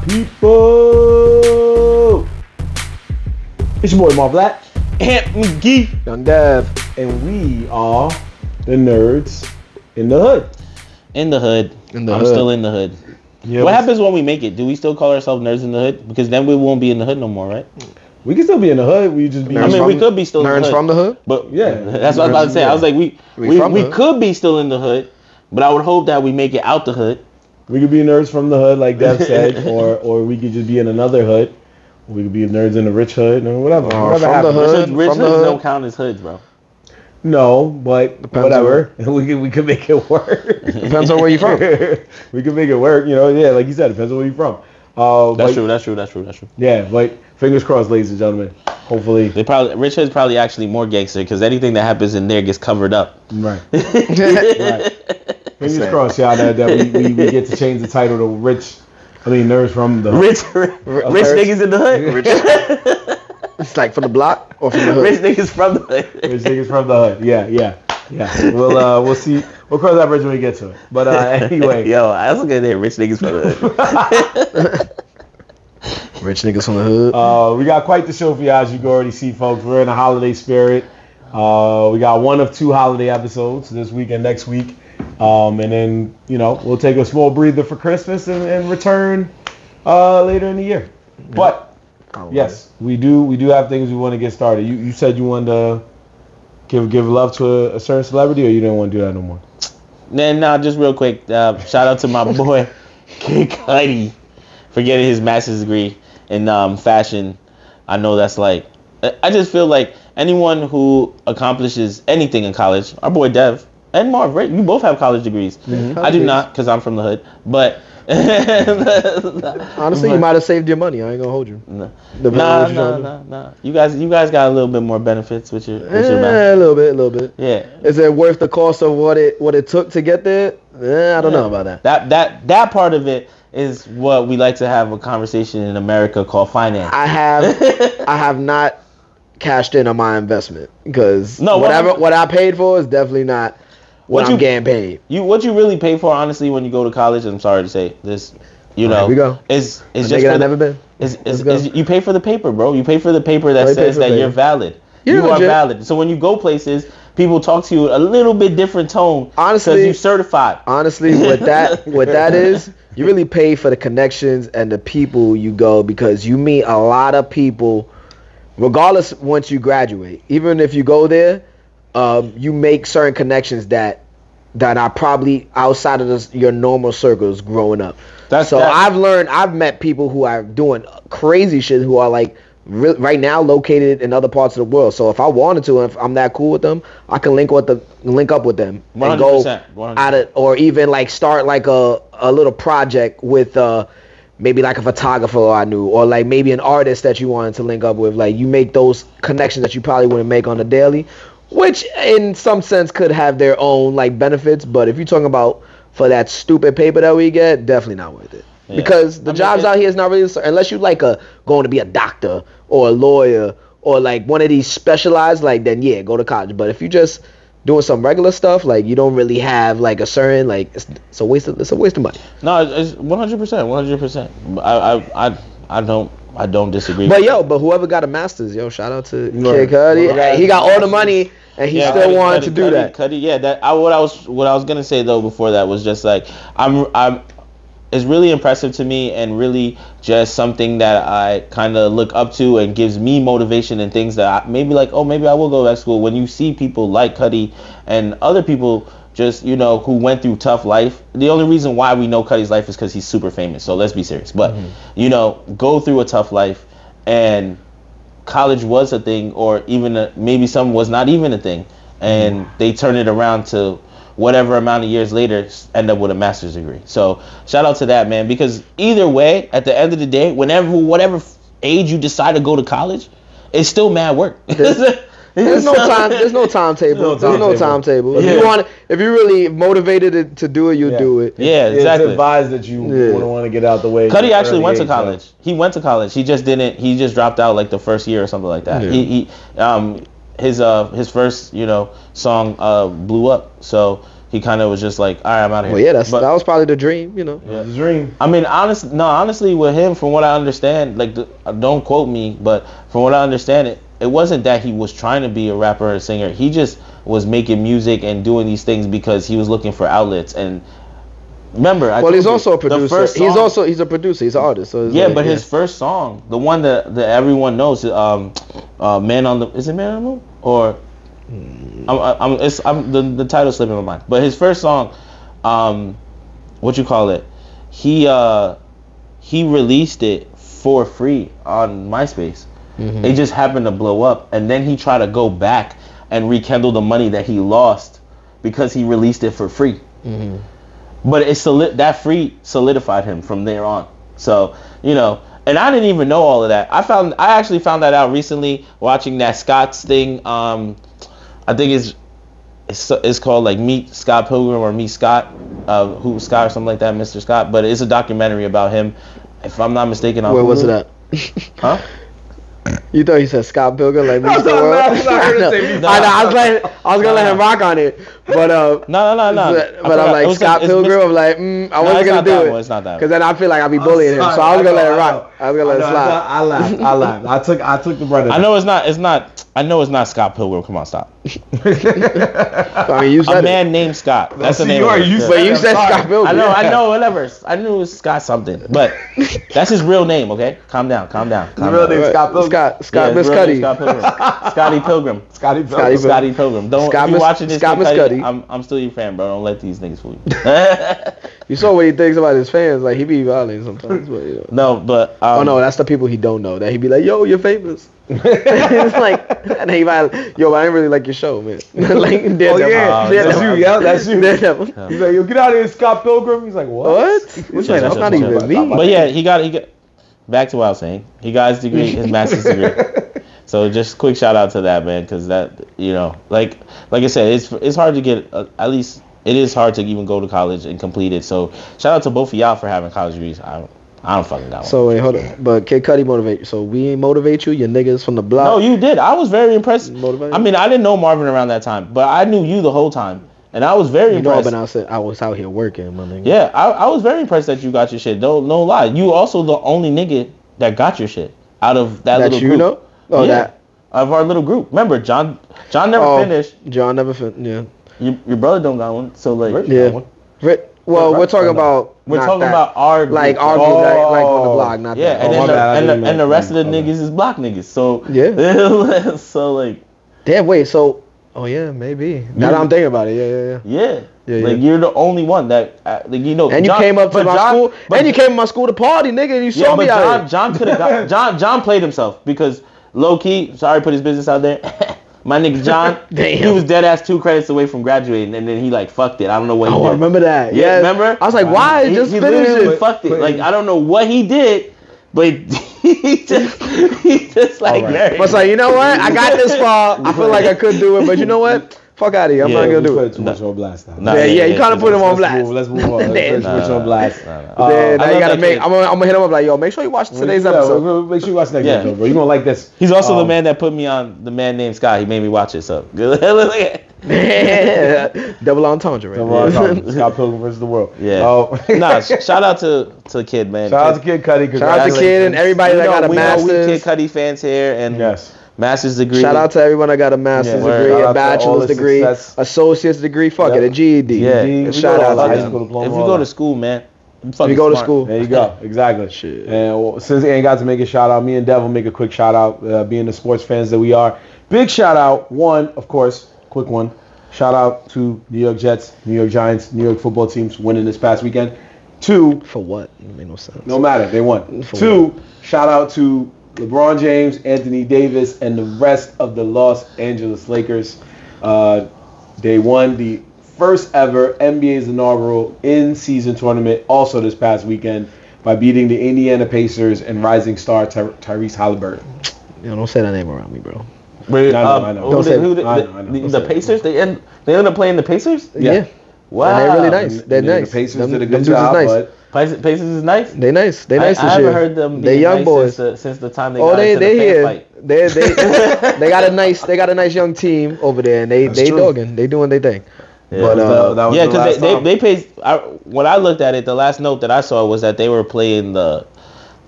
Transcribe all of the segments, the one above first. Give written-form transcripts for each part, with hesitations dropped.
people? It's your boy Marv Black, Ant McGee, Young Dev, and we are the nerds in the hood. In the hood. I'm still in the hood. Yeah, what happens when we make it? Do we still call ourselves nerds in the hood? Because then we won't be in the hood no more, right? We can still be in the hood. We just be. We could be still in the hood. Nerds from the hood? But yeah, that's what I was about to say. I was like, we could be still in the hood, but I would hope that we make it out the hood. We could be nerds from the hood, like Dev said, or we could just be in another hood. We could be nerds in the rich hood, or whatever. From the hood. Rich hoods don't count as hoods, bro. No, but depends whatever. We could make it work. Depends on where you're from. We could make it work. Like you said, depends on where you're from. That's true. Yeah, but fingers crossed, ladies and gentlemen. Hopefully, Rich Hood's probably actually more gangster because anything that happens in there gets covered up. Right. Fingers crossed, y'all, that we get to change the title to nerds from the rich niggas in the hood. It's like from the block or from the hood. Rich niggas from the hood. Rich niggas from the hood. Yeah. We'll see. We'll cross that bridge when we get to it. But anyway. Yo, I was looking at rich niggas from the hood. Rich niggas from the hood. We got quite the show for you, as you can already see, folks. We're in a holiday spirit. We got one of two holiday episodes this week and next week. And then, we'll take a small breather for Christmas and return later in the year. But yes, we do have things we want to get started. You said you wanted to give love to a certain celebrity, or you didn't want to do that no more? Nah, just real quick. Shout out to my boy Kid Cudi for getting his master's degree in fashion. I know that's I just feel like anyone who accomplishes anything in college, our boy Dev and Marv, right? You both have college degrees. Mm-hmm. I do not, because I'm from the hood. But honestly, you might have saved your money. I ain't gonna hold you. Nah. You guys got a little bit more benefits with your a little bit. Yeah. Is it worth the cost of what it took to get there? I don't know about that. That part of it is what we like to have a conversation in America called finance. I have not cashed in on my investment because what I paid for is definitely not what I'm getting paid. What you really pay for, honestly, when you go to college, I'm sorry to say this, here we go. is just I've never been. Is you pay for the paper, bro. You pay for the paper that says that you're valid. You are valid. So when you go places, people talk to you a little bit different tone. Honestly, because you certified. Honestly, what that is, you really pay for the connections and the people you go, because you meet a lot of people, regardless once you graduate. Even if you go there, you make certain connections that are probably outside of your normal circles growing up. I've met people who are doing crazy shit who are right now located in other parts of the world. So if I wanted to, if I'm that cool with them, I can link up with them 100%, and go 100%. at it, or even start a little project with maybe a photographer I knew, or maybe an artist that you wanted to link up with. You make those connections that you probably wouldn't make on the daily, which in some sense could have their own benefits. But if you're talking about for that stupid paper that we get, definitely not worth it. Yeah. Because the jobs out here is not really, unless you going to be a doctor or a lawyer or one of these specialized, then yeah, go to college. But if you just doing some regular stuff, you don't really have a certain, it's a waste of money. No, it's 100%. I don't disagree. But whoever got a master's, shout out to Kid Cudi. He got all the money and he still wanted to do that. Cudi, yeah. What I was gonna say though before that was just it's really impressive to me, and really just something that I kind of look up to and gives me motivation and things that maybe I will go back to school. When you see people like Cudi and other people just, who went through tough life. The only reason why we know Cudi's life is because he's super famous. So let's be serious. But, go through a tough life, and college was a thing, or even maybe some was not even a thing. And they turn it around to whatever amount of years later, end up with a master's degree. So shout out to that, man. Because either way, at the end of the day, whatever age you decide to go to college, it's still mad work. There's no timetable. Yeah. If you're really motivated to do it, you do it. Yeah, exactly. It's advised that you want to get out the way. Cudi actually went to college. He went to college. He just dropped out the first year or something like that. Yeah. his first song blew up. So he kind of was just like, all right, I'm out of here. Well, yeah, that was probably the dream, Yeah. The dream. I mean, honestly, with him, from what I understand, like, don't quote me, but from what I understand, it wasn't that he was trying to be a rapper or a singer. He just was making music and doing these things because he was looking for outlets. And remember, he's also a producer. He's a producer. He's an artist. So his first song, the one that everyone knows, Man on the Moon, or the title slipping my mind. But his first song, he released it for free on MySpace. Mm-hmm. It just happened to blow up, and then he tried to go back and rekindle the money that he lost because he released it for free. Mm-hmm. But that free solidified him from there on. So, and I didn't even know all of that. I actually found that out recently watching that Scott's thing. I think it's called like Meet Scott Pilgrim or Meet Scott, who Scott or something like that, Mr. Scott. But it's a documentary about him. If I'm not mistaken, where was it at? Huh? You thought he said Scott Pilgrim like Mr. World? I was gonna let him rock on it, but no. But I'm like Scott Pilgrim. I'm like, I wasn't gonna do it. It's not that. Because then I feel like I'd be bullying him, so I was gonna let it rock. I was gonna let it slide. I laughed. I took the brother. I know it's not Scott Pilgrim. Come on, stop. I mean, you said a man named Scott. That's the name. But you said Scott Pilgrim. I know, whatever. I knew it was Scott something, but that's his real name. Okay, calm down. His real name is Scott Pilgrim. Scott Miss Cuddy. Scott Pilgrim. Scotty Pilgrim. Scotty Pilgrim. Don't if you're watching this. Scott Miss Cuddy. I'm still your fan, bro. Don't let these niggas fool you. You saw what he thinks about his fans. Like, he be violent sometimes. But, No, but oh no, that's the people he don't know. That he be like, yo, you're famous. It's like, and he like, yo, I didn't really like your show, man. Like, that's you. He's like, yo, get out of here, Scott Pilgrim. He's like, what? He's like, that's not even me. But yeah, he got. Back to what I was saying. He got his degree, his master's degree. So just quick shout out to that, man, because that, like I said, it's hard to get at least. It is hard to even go to college and complete it. So shout out to both of y'all for having college degrees. I don't fucking got one. So wait, hold on. But Kid Cudi motivate you. So we ain't motivate you. Your niggas from the block. No, you did. I was very impressed. Motivated? I mean, I didn't know Marvin around that time, but I knew you the whole time, and I was very impressed. But I was out here working, my nigga. Yeah, I was very impressed that you got your shit. No lie. You also the only nigga that got your shit out of that little group. Know? Oh, yeah. That. Of our little group. Remember, John never finished. John never finished. Yeah. Your brother don't got one, so like Well, we're talking about our group. Like our group, like on the block, not that. And the rest of the niggas is block niggas. So yeah. So like, damn. Wait. So maybe. Now that I'm thinking about it, yeah. Like you're the only one that And you came up to my school. And you came to my school to party, nigga. And you saw me out. John could have got. John played himself because low key. Sorry, put his business out there. My nigga John, he was dead ass 2 credits away from graduating, and then he like fucked it. I don't know what he did. I remember that. Yeah, remember? I was like, why? He literally fucked it. Like I don't know what he did, but he just like. Right. I was like, you know what? I got this far. I feel like I could do it, but you know what? Fuck out of here. I'm not gonna do it. Too much on blast now. You kind of put him on blast. Let's move on. Let's put you on blast. Then you gotta make. I'm gonna hit him up like, yo, make sure you watch today's episode. Make sure you watch next episode, bro. You're gonna like this. He's also the man that put me on The Man Named Scott. He made me watch it. So good. Double entendre, right? Scott Pilgrim versus the World. Yeah. Shout out to Kid, man. Shout out to Kid Cudi. Shout out to Kid and everybody that got a master's. We Kid Cudi fans here, and yes. Master's degree. Shout out to everyone that got a master's degree, a bachelor's degree, associate's degree, a GED. Yeah. Shout out to them. If you go to school, man. If you go to school. There you go. Exactly. Shit. And since he ain't got to make a shout out, me and Dev will make a quick shout out, being the sports fans that we are. Big shout out, one, of course, quick one. Shout out to New York Jets, New York Giants, New York football teams winning this past weekend. 2. For what? It made no sense. No matter. They won. 2. Shout out to LeBron James, Anthony Davis, and the rest of the Los Angeles Lakers. They won the first ever NBA's inaugural in-season tournament also this past weekend by beating the Indiana Pacers and rising star Tyrese Halliburton. Don't say that name around me, bro. Wait, I know. The Pacers? They ended up playing the Pacers? Yeah. Wow. And they're really nice. They're nice. The Pacers did a good job, but Pacers is nice. They nice. They nice I this haven't year. heard them. They young nice boys since the time they got into the fan here. fight. They got a nice young team over there, and they dogging. They doing their thing. Yeah, But because they paid. When I looked at it, the last note that I saw was that they were playing the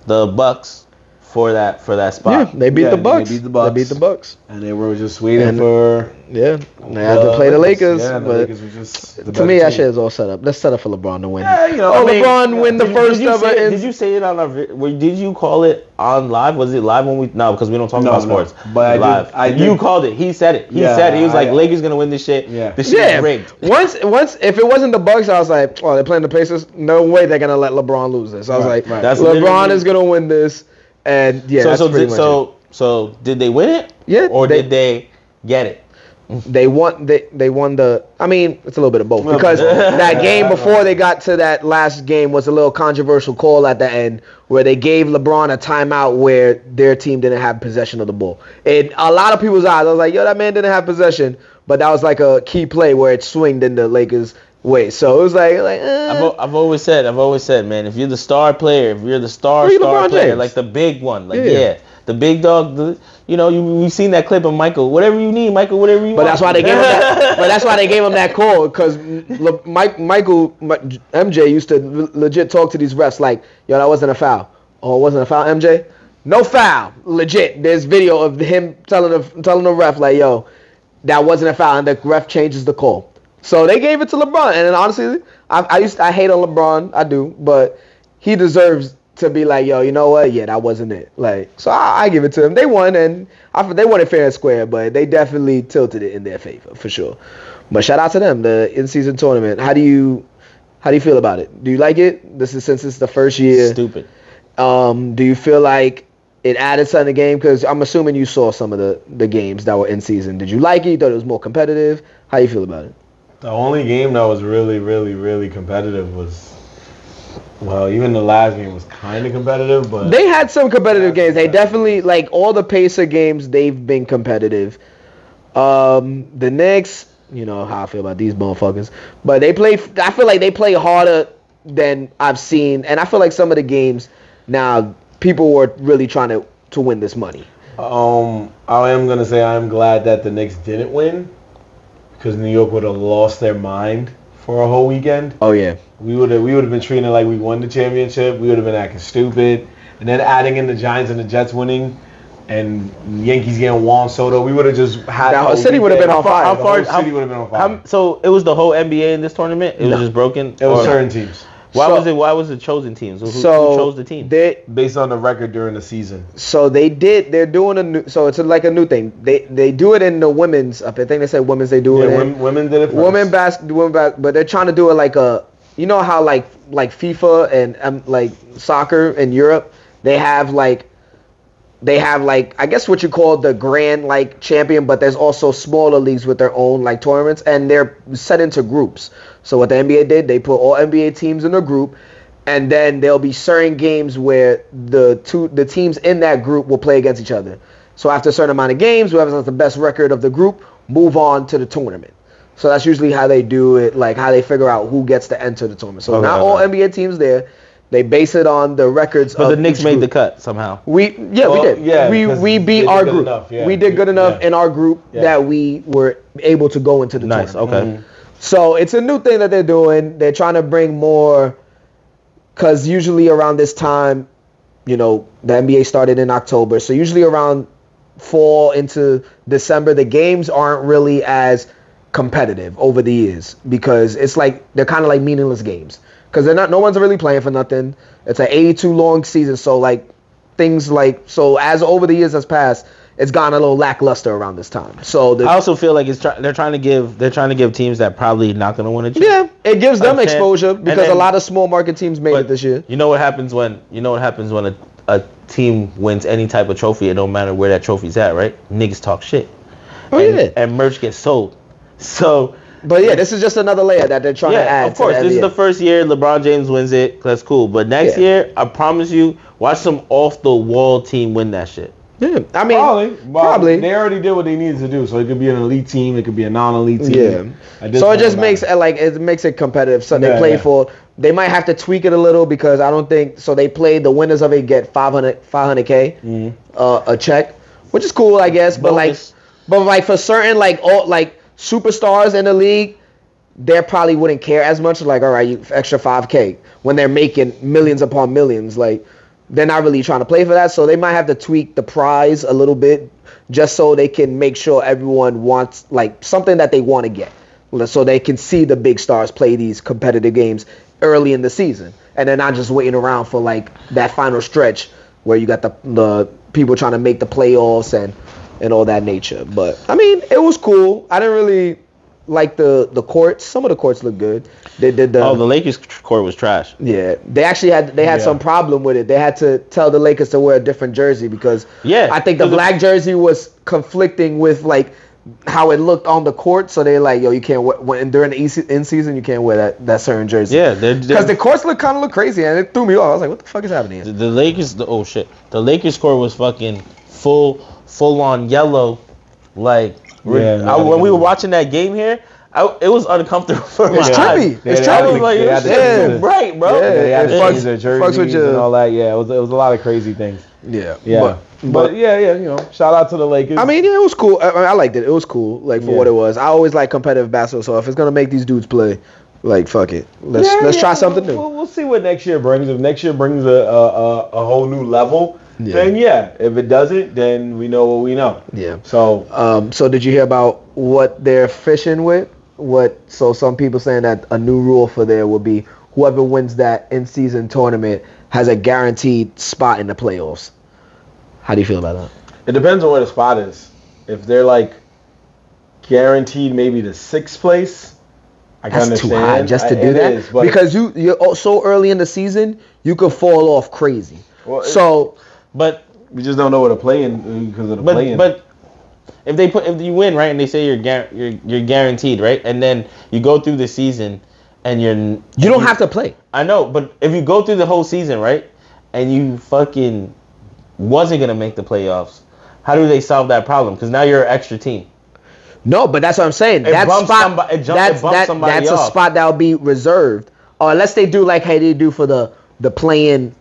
Bucks for that spot. Yeah, they beat the Bucks. They beat the Bucks. And they were just waiting for. Yeah, they had to play the Lakers. Yeah, the but Lakers were just to me, that shit is all set up. Let's set up for LeBron to win. Yeah, you know. LeBron win the first ever. Did you say it on our? Did you call it on live? Was it live when we? No, because we don't talk about sports. But live. I did. You called it. He said it. He said it. He was like, Lakers gonna win this shit. Yeah. This shit is rigged. Once, if it wasn't the Bucks, I was like, oh, they're playing the Pacers. No way they're gonna let LeBron lose this. I was like, That's LeBron is gonna win this. And yeah, so did they win it? Yeah. Or did they get it? They won. They won the. I mean, it's a little bit of both because that game before they got to that last game was a little controversial call at the end where they gave LeBron a timeout where their team didn't have possession of the ball. In a lot of people's eyes, I was like, yo, that man didn't have possession, but that was like a key play where it swinged in the Lakers' way. So it was like. I've always said, man, if you're the star player, if you're the star LeBron player, James. like the big one, the big dog, we've seen that clip of Michael. Whatever you need, Michael. Whatever you want. That's why they gave him that. But that's why they gave him that call because MJ used to legit talk to these refs like, yo, that wasn't a foul. Oh, it wasn't a foul, MJ? No foul. Legit. There's video of him telling the ref like, yo, that wasn't a foul, and the ref changes the call. So they gave it to LeBron, and then honestly, I hate on LeBron, I do, but he deserves to be like, yo, you know what? Yeah, that wasn't it. Like, so I give it to them. They won, and they won it fair and square, but they definitely tilted it in their favor for sure. But shout out to them, the in-season tournament. How do you feel about it? Do you like it? Since it's the first year. Stupid. Do you feel like it added something to the game? Because I'm assuming you saw some of the games that were in season. Did you like it? You thought it was more competitive? How you feel about it? The only game that was really, really, really competitive was, well, even the last game was kind of competitive, but they had some competitive games. They definitely, like all the Pacer games, they've been competitive. The Knicks, you know how I feel about these motherfuckers, but I feel like they play harder than I've seen, and I feel like some of the games now people were really trying to win this money. I am gonna say I'm glad that the Knicks didn't win. Because New York would have lost their mind for a whole weekend. Oh yeah, we would have been treating it like we won the championship. We would have been acting stupid, and then adding in the Giants and the Jets winning, and Yankees getting Juan Soto, we would have just had. The city would have been on fire. The city would have been on fire. So it was the whole NBA in this tournament. It was just broken. It was certain teams. Why was it chosen teams? Who chose the team? Based on the record during the season. So they're doing a new. So it's like a new thing. They do it in the women's. I think they said women's. They do it. Yeah, women did it first. Women basketball, but they're trying to do it like a. You know how like FIFA and like soccer in Europe, they have like I guess what you call the grand like champion, but there's also smaller leagues with their own like tournaments, and they're set into groups. So what the NBA did, they put all NBA teams in a group, and then there'll be certain games where the teams in that group will play against each other. So after a certain amount of games, whoever has the best record of the group move on to the tournament. So that's usually how they do it, like how they figure out who gets to enter the tournament. So not all NBA teams there. They base it on the records but of the Knicks made group. the cut somehow. We did. Yeah, we beat our group. We did good enough in our group that we were able to go into the tournament. Okay. Mm-hmm. So it's a new thing that they're doing. They're trying to bring more, because usually around this time, you know, the NBA started in October. So usually around fall into December, the games aren't really as competitive over the years because it's like they're kind of like meaningless games because no one's really playing for nothing. It's an 82 long season, so like things like as over the years has passed, it's gotten a little lackluster around this time. So I also feel like they're trying to give teams that probably not going to win a championship. Yeah, it gives them exposure because a lot of small market teams made it this year. You know what happens when a team wins any type of trophy? It don't matter where that trophy's at, right? Niggas talk shit. And merch gets sold. So, but yeah, this is just another layer that they're trying to add. Of course, this is the first year LeBron James wins it. That's cool. But next year, I promise you, watch some off the wall team win that shit. Yeah, I mean, probably. They already did what they needed to do, so it could be an elite team, it could be a non-elite team. Yeah. So it just makes it competitive. So they play for. They might have to tweak it a little because I don't think so. They play the winners of it get 500K a check, which is cool, I guess. Bonus. But like for certain all superstars in the league, they probably wouldn't care as much. Like, all right, you extra 5K when they're making millions upon millions. Like, they're not really trying to play for that, so they might have to tweak the prize a little bit just so they can make sure everyone wants something that they want to get, so they can see the big stars play these competitive games early in the season, and they're not just waiting around for that final stretch where you got the people trying to make the playoffs and all that nature. But I mean, it was cool. I didn't really like the courts. Some of the courts look good. They did the Lakers court was trash. Yeah, they actually had some problem with it. They had to tell the Lakers to wear a different jersey because I think the black jersey was conflicting with how it looked on the court. So they're like, yo, you can't wear during the in season you can't wear that certain jersey. Yeah, because the courts look crazy and it threw me off. I was like, what the fuck is happening here? The Lakers, the Lakers court was fucking full on yellow, when we were watching that game here, it was uncomfortable for me. It's trippy. It's trippy. I was like, this shit right, bro. Yeah, they had to change their jerseys and all that. Yeah, it was a lot of crazy things. Yeah. But shout out to the Lakers. I mean, it was cool. I liked it. It was cool, for what it was. I always like competitive basketball, so if it's gonna make these dudes play, fuck it. Let's try something new. We'll see what next year brings. If next year brings a whole new level, then if it doesn't, then we know what we know. Yeah. So so did you hear about what they're fishing with? So some people saying that a new rule for there will be whoever wins that in-season tournament has a guaranteed spot in the playoffs. How do you feel about that? It depends on where the spot is. If they're guaranteed maybe the 6th place, I can understand. That's too high just to do that. Because you're so early in the season, you could fall off crazy. Well, but we just don't know where to play in because of the play-in. But if you win, right, and they say you're guaranteed, right, and then you go through the season and you don't have to play. I know, but if you go through the whole season, right, and you fucking wasn't gonna make the playoffs, how do they solve that problem? Because now you're an extra team. No, but that's what I'm saying. That's a spot that will be reserved, or unless they do how they do for the play-in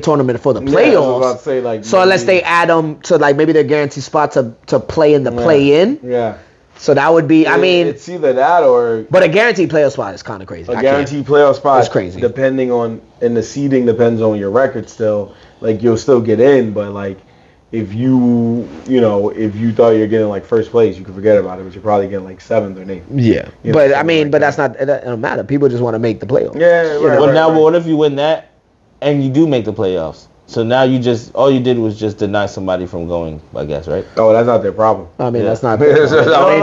tournament for the playoffs. I was about to say, so unless they add them to maybe their guaranteed spot to play in the play-in. Yeah. So that would be. I mean, it's either that or. But a guaranteed playoff spot is kind of crazy. A guaranteed playoff spot is crazy. Depending on the seeding depends on your record. Still, you'll still get in, but if you thought you're getting first place, you could forget about it, but you're probably getting 7th or 8th. Yeah. But I mean, but that's not. It don't matter. People just want to make the playoffs. Yeah. Right. What if you win that? And you do make the playoffs. So now all you did was just deny somebody from going, I guess, right? Oh, that's not their problem. I mean, that's not their problem.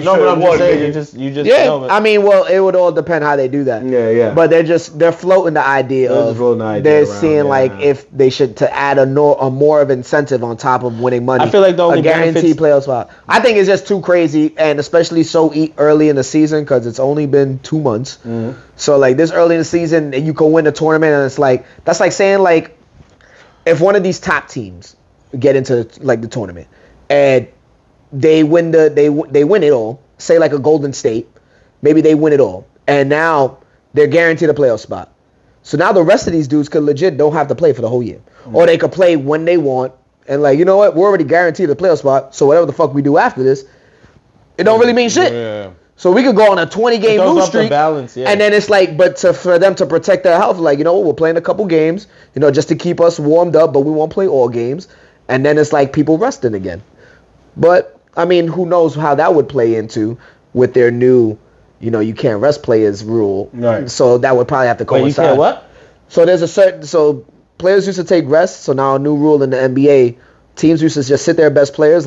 No, but I'm just saying, you just. Yeah, I mean, well, it would all depend how they do that. Yeah. But they're floating the idea they're seeing if they should to add a more of incentive on top of winning money. I feel like the only guaranteed playoff spot. I think it's just too crazy, and especially so early in the season because it's only been 2 months. Mm-hmm. So this early in the season, you can win the tournament, and it's that's like saying if one of these top teams get into the tournament and they win they win it all, say a Golden State, maybe they win it all, and now they're guaranteed a playoff spot. So now the rest of these dudes could legit don't have to play for the whole year, or they could play when they want, and you know what, we're already guaranteed a playoff spot. So whatever the fuck we do after this, it don't really mean shit. Yeah. So we could go on a 20-game lose streak, balance, and then it's for them to protect their health, we're playing a couple games, just to keep us warmed up, but we won't play all games, and then it's people resting again. But I mean, who knows how that would play into with their new, you can't rest players rule. Right. So that would probably have to coincide. Wait, you can't what? So players used to take rest. So now a new rule in the NBA, teams used to just sit their best players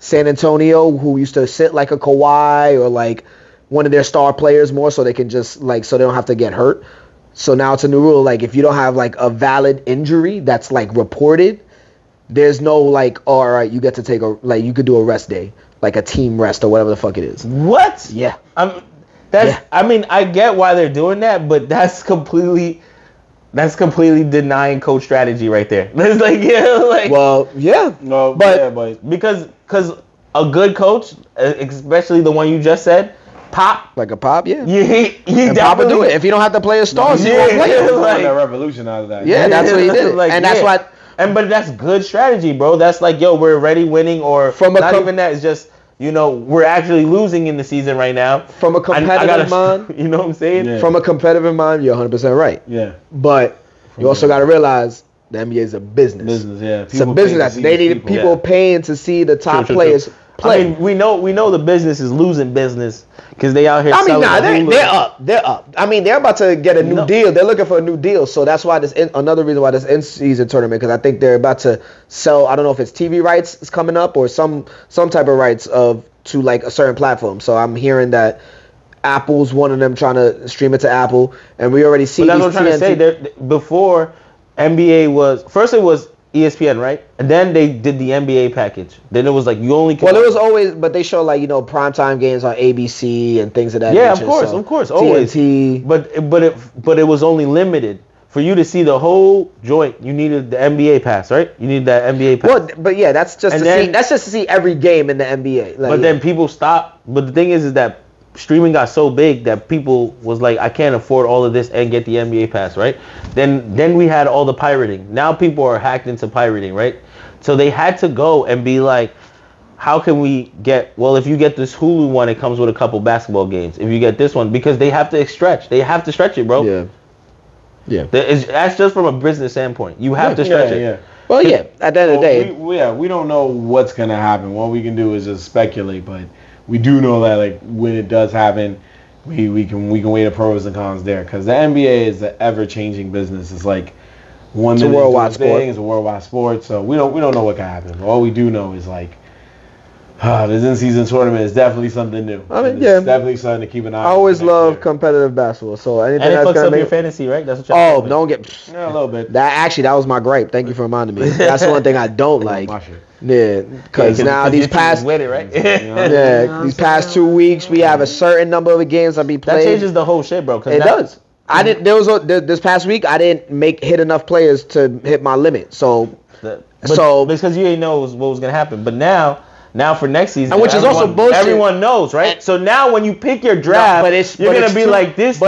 San Antonio, who used to sit a Kawhi or one of their star players more, so they can just so they don't have to get hurt. So now it's a new rule. If you don't have a valid injury that's reported, there's no all right, you get to take you could do a rest day, a team rest or whatever the fuck it is. What? Yeah. I mean, I get why they're doing that, but that's completely That's completely denying coach strategy right there. It's like, Well, yeah. No, But because a good coach, especially the one you just said, Pop. like a Pop, yeah. He And Papa do it. If he don't have to play his stars, he won't play He's them. like that revolution out of that. Yeah, that's what he did. And that's why. But that's good strategy, bro. That's like, yo, we're already winning, or not even that. It's just, we're actually losing in the season right now. From a competitive mind, you know what I'm saying? Yeah. From a competitive mind, you're 100% right. Yeah. But you also got to realize the NBA is a business. Business, yeah. It's a business. They need people paying to see the top players play. I mean, we know the business is losing business because they out here. I mean, they're up. They're up. I mean, they're about to get a new deal. They're looking for a new deal. So that's why another reason why this in-season tournament, because I think they're about to sell. I don't know if it's TV rights is coming up or some type of rights to like a certain platform. So I'm hearing that Apple's one of them trying to stream it to Apple, and we already see. But that's what I'm trying to say. Before NBA was first, it was ESPN, right? And then they did the NBA package. Then it was like you only. Well, it was always, but they show like primetime games on ABC and things of that nature. Yeah, of course, always. TNT. But it was only limited. For you to see the whole joint, you needed the NBA pass, right? You need that NBA pass. Well, but yeah, that's just to see every game in the NBA. Like, but then people stopped. But the thing is that streaming got so big that people was like, I can't afford all of this and get the NBA pass, right? Then we had all the pirating. Now people are hacked into pirating, right? So they had to go and be like, how can we get, well, if you get this Hulu one, it comes with a couple basketball games. If you get this one, because they have to stretch. They have to stretch it, bro. Yeah. Yeah. That's just from a business standpoint. You have to stretch it. Yeah. Well, yeah. At the end of the day. We don't know what's going to happen. What we can do is just speculate, but we do know that like when it does happen, we can weigh the pros and cons there, because the NBA is an ever-changing business. It's like it's a worldwide sport. It's a worldwide sport, so we don't know what can happen. All we do know is like this in-season tournament is definitely something new. I mean, it's definitely something to keep an eye on. I always love competitive basketball, so anything and it that's fucks gonna up make your fantasy, right? That's what you're don't get a little bit. That was my gripe. Thank you for reminding me. That's one thing I don't like. Yeah, because now these past with it, right? these past 2 weeks we have a certain number of games that be played. That changes the whole shit, bro. It does. I didn't. This past week I didn't hit enough players to hit my limit. So because you didn't know what was gonna happen, but now for next season, and which is also bullshit. Everyone knows, right? So now when you pick your draft, you're gonna be like, this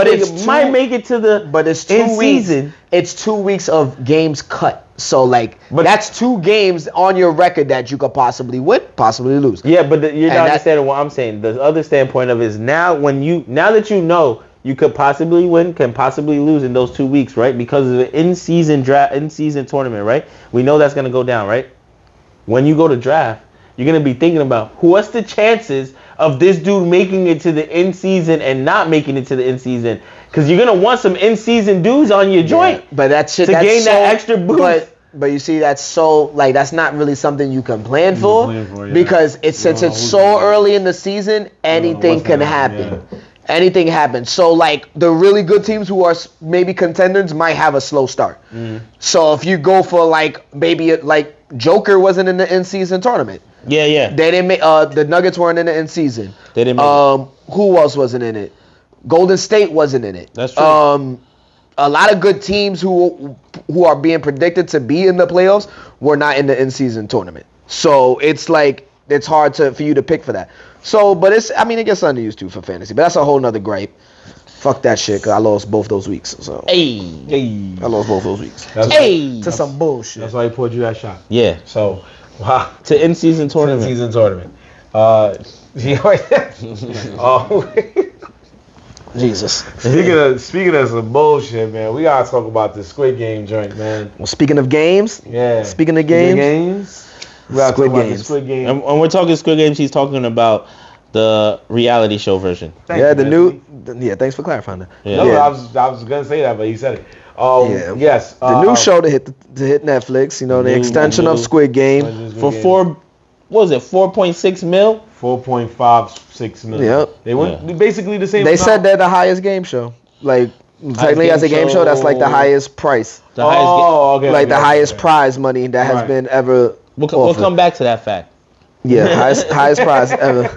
might make it to the. But it's 2 weeks. It's 2 weeks of games cut. So that's 2 games on your record that you could possibly win, possibly lose. Yeah, but you're not understanding what I'm saying. The other standpoint of it is now that you know you could possibly win, can possibly lose in those 2 weeks, right? Because of the in-season tournament, right? We know that's gonna go down, right? When you go to draft, you're going to be thinking about what's the chances of this dude making it to the in-season and not making it to the in-season. Because you're going to want some in-season dudes on your joint. But that shit, to gain that extra boost. But you see, that's that's not really something you can plan for. Because since it's so early in the season, anything can happen. Yeah. Anything happens. So the really good teams who are maybe contenders might have a slow start. So if you go for maybe Joker wasn't in the in-season tournament. Yeah. They didn't make the Nuggets weren't in the in-season. They didn't make who else wasn't in it? Golden State wasn't in it. That's true. A lot of good teams who are being predicted to be in the playoffs were not in the in-season tournament. So it's it's hard for you to pick for that. So, but it gets underused too for fantasy. But that's a whole nother gripe. Fuck that shit, because I lost both those weeks. So hey. I lost both those weeks. To some bullshit. That's why he poured you that shot. Yeah. So, wow. To in-season tournament. In-season tournament. Jesus. Speaking of some bullshit, man, we gotta talk about the Squid Game joint, man. Well, speaking of games. Yeah. Speaking of games. Squid Games. And when we're talking Squid Games, he's talking about the reality show version. Thanks for clarifying that. Yeah. No, I was gonna say that, but he said it. Yes. The new show to hit Netflix. The extension of Squid Game for 4.6 mil. 4.56 million. Yep. They went basically the same. They said they're the highest game show. Technically, as a game show, that's the highest price. The highest the highest prize money that has been ever. We'll come back to that fact. Yeah, highest prize ever.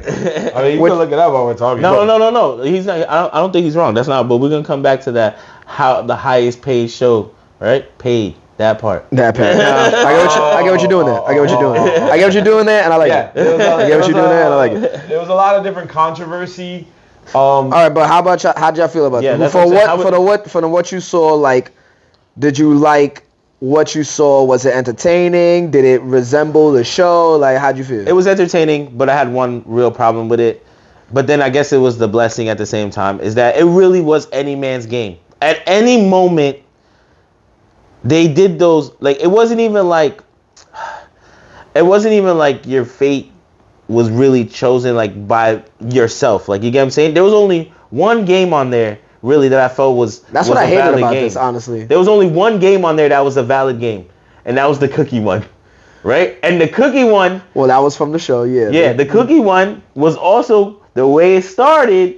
I mean, you can look it up while we're talking. No. He's not. I don't think he's wrong. That's not. But we're gonna come back to that. how the highest paid show, right? Paid that part. That part. I get what you're doing there. I get what you're doing. I get what you're doing there, and I like it. I get what you're doing there, and I like it. There was a lot of different controversy. All right, but how about how'd y'all feel about that? For what you saw, like, did you like what you saw? Was it entertaining? Did it resemble the show? Like, how'd you feel? It was entertaining, but I had one real problem with it. But then I guess it was the blessing at the same time, is that it really was any man's game. At any moment, they did those, like, it wasn't even like your fate was really chosen, like, by yourself. Like, you get what I'm saying? There was only one game on there, really, that I felt was That's was what I hated about game. this, honestly. There was only one game on there that was a valid game, and that was the cookie one, right? And the cookie one... Well, that was from the show, yeah. Yeah, the cookie one was also, the way it started,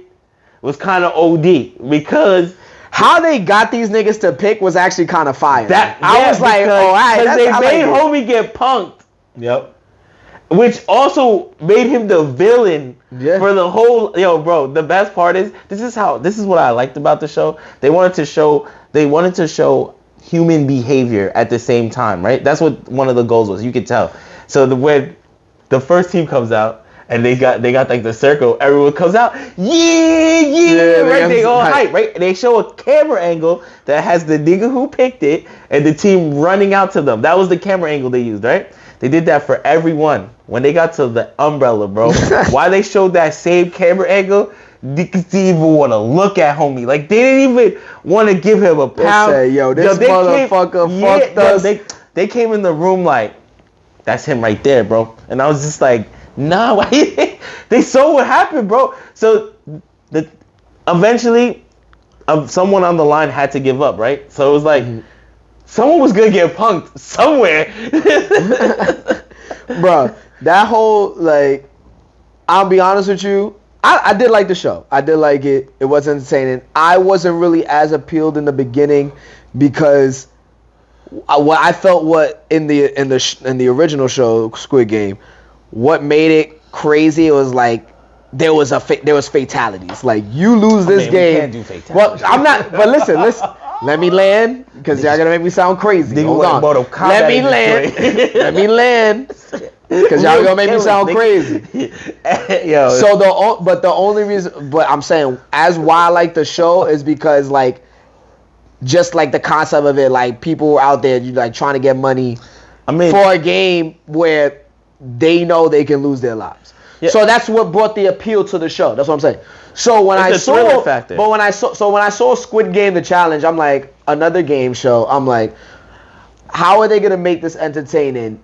was kind of OD, because... How they got these niggas to pick was actually kind of fire. I was like, oh, all right. Because they made homie get punked. Yep. Which also made him the villain for the whole. Yo, bro, the best part is this is what I liked about the show. They wanted to show human behavior at the same time, right? That's what one of the goals was. You could tell. So when the first team comes out and they got like the circle, everyone comes out, right? They all hype, right? They show a camera angle that has the nigga who picked it and the team running out to them. That was the camera angle they used, right? They did that for everyone. When they got to the umbrella, bro, why they showed that same camera angle, niggas didn't even want to look at homie. Like, they didn't even want to give him a pound. They say, yo, this motherfucker fucked us. They came in the room like, that's him right there, bro. And I was just like, nah, why? They saw what happened, bro. So eventually, someone on the line had to give up, right? So it was like, someone was gonna get punked somewhere. Bro, that whole, like, I'll be honest with you, I did like the show. I did like it. It was entertaining. I wasn't really as appealed in the beginning because I felt in the original show, Squid Game, what made it crazy was like there was fatalities. Like, you lose this game. We can't do fatalities. Well, I'm not. But listen. Let me land, because y'all gonna make me sound crazy. Hold on. Let me land. Let me land, because y'all gonna make me sound crazy. Yo. So the only reason, but I'm saying, as why I like the show is because, like, just like the concept of it, like, people were out there, you like trying to get money for a game where they know they can lose their lives. Yeah. So that's what brought the appeal to the show. That's what I'm saying. So when I saw Squid Game the challenge, I'm like, another game show. I'm like, how are they gonna make this entertaining?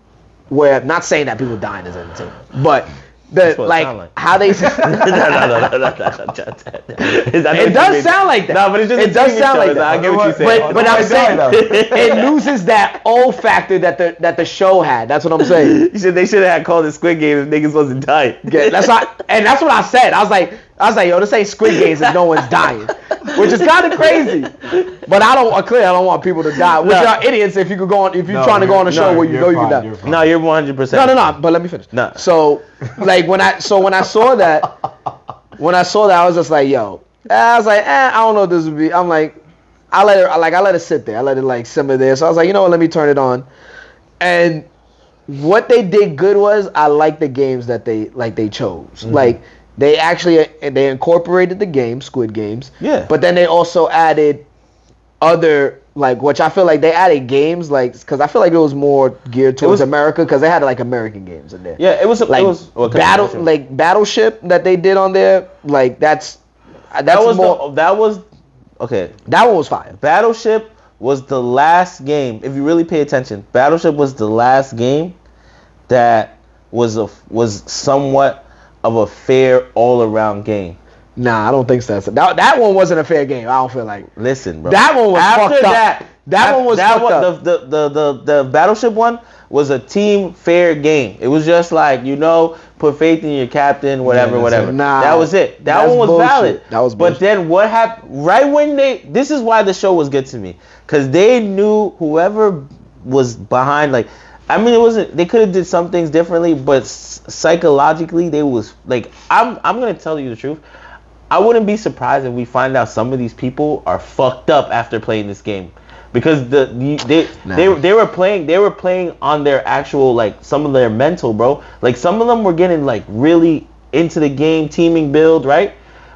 Where, not saying that people dying is entertaining, but how they. No. It does sound like that. No, but it's just it does sound like that. I get what you're saying. But I'm saying it loses that old factor that the show had. That's what I'm saying. They should have called it Squid Game if niggas wasn't dying. Yeah, that's what I said. I was like, yo, this ain't Squid Games if no one's dying, which is kind of crazy. But I don't want people to die. Which are idiots if you're trying to go on a show where you know you die. No, you're 100%. No. But let me finish. No. So, like, when I saw that, I was just like, yo. I was like, I don't know what this would be. I'm like, I let it sit there. I let it like simmer there. So I was like, you know what? Let me turn it on. And what they did good was, I like the games that they chose. Mm-hmm. Like, they incorporated the game, Squid Games. Yeah. But then they also added other, like, which I feel like they added games, like, because I feel like it was more geared towards America, because they had like American games in there. Yeah, it was Battleship that they did on there. Like, that one was fire. Battleship was the last game. If you really pay attention, Battleship was the last game that was somewhat of a fair all-around game. Nah, I don't think so. That one wasn't a fair game. I don't feel like. Listen, bro. That one was fucked up. That one was fucked up. The Battleship one was a team fair game. It was just like, put faith in your captain, whatever. Nah, that was it. That one was bullshit. valid. That was bullshit. But then what happened? Right when this is why the show was good to me, because they knew whoever was behind, like, I mean, they could have did some things differently, but psychologically they was like, I'm gonna tell you the truth. I wouldn't be surprised if we find out some of these people are fucked up after playing this game, because they were playing on their actual, like, some of their mental, bro. Like, some of them were getting like really into the game, teaming build, right?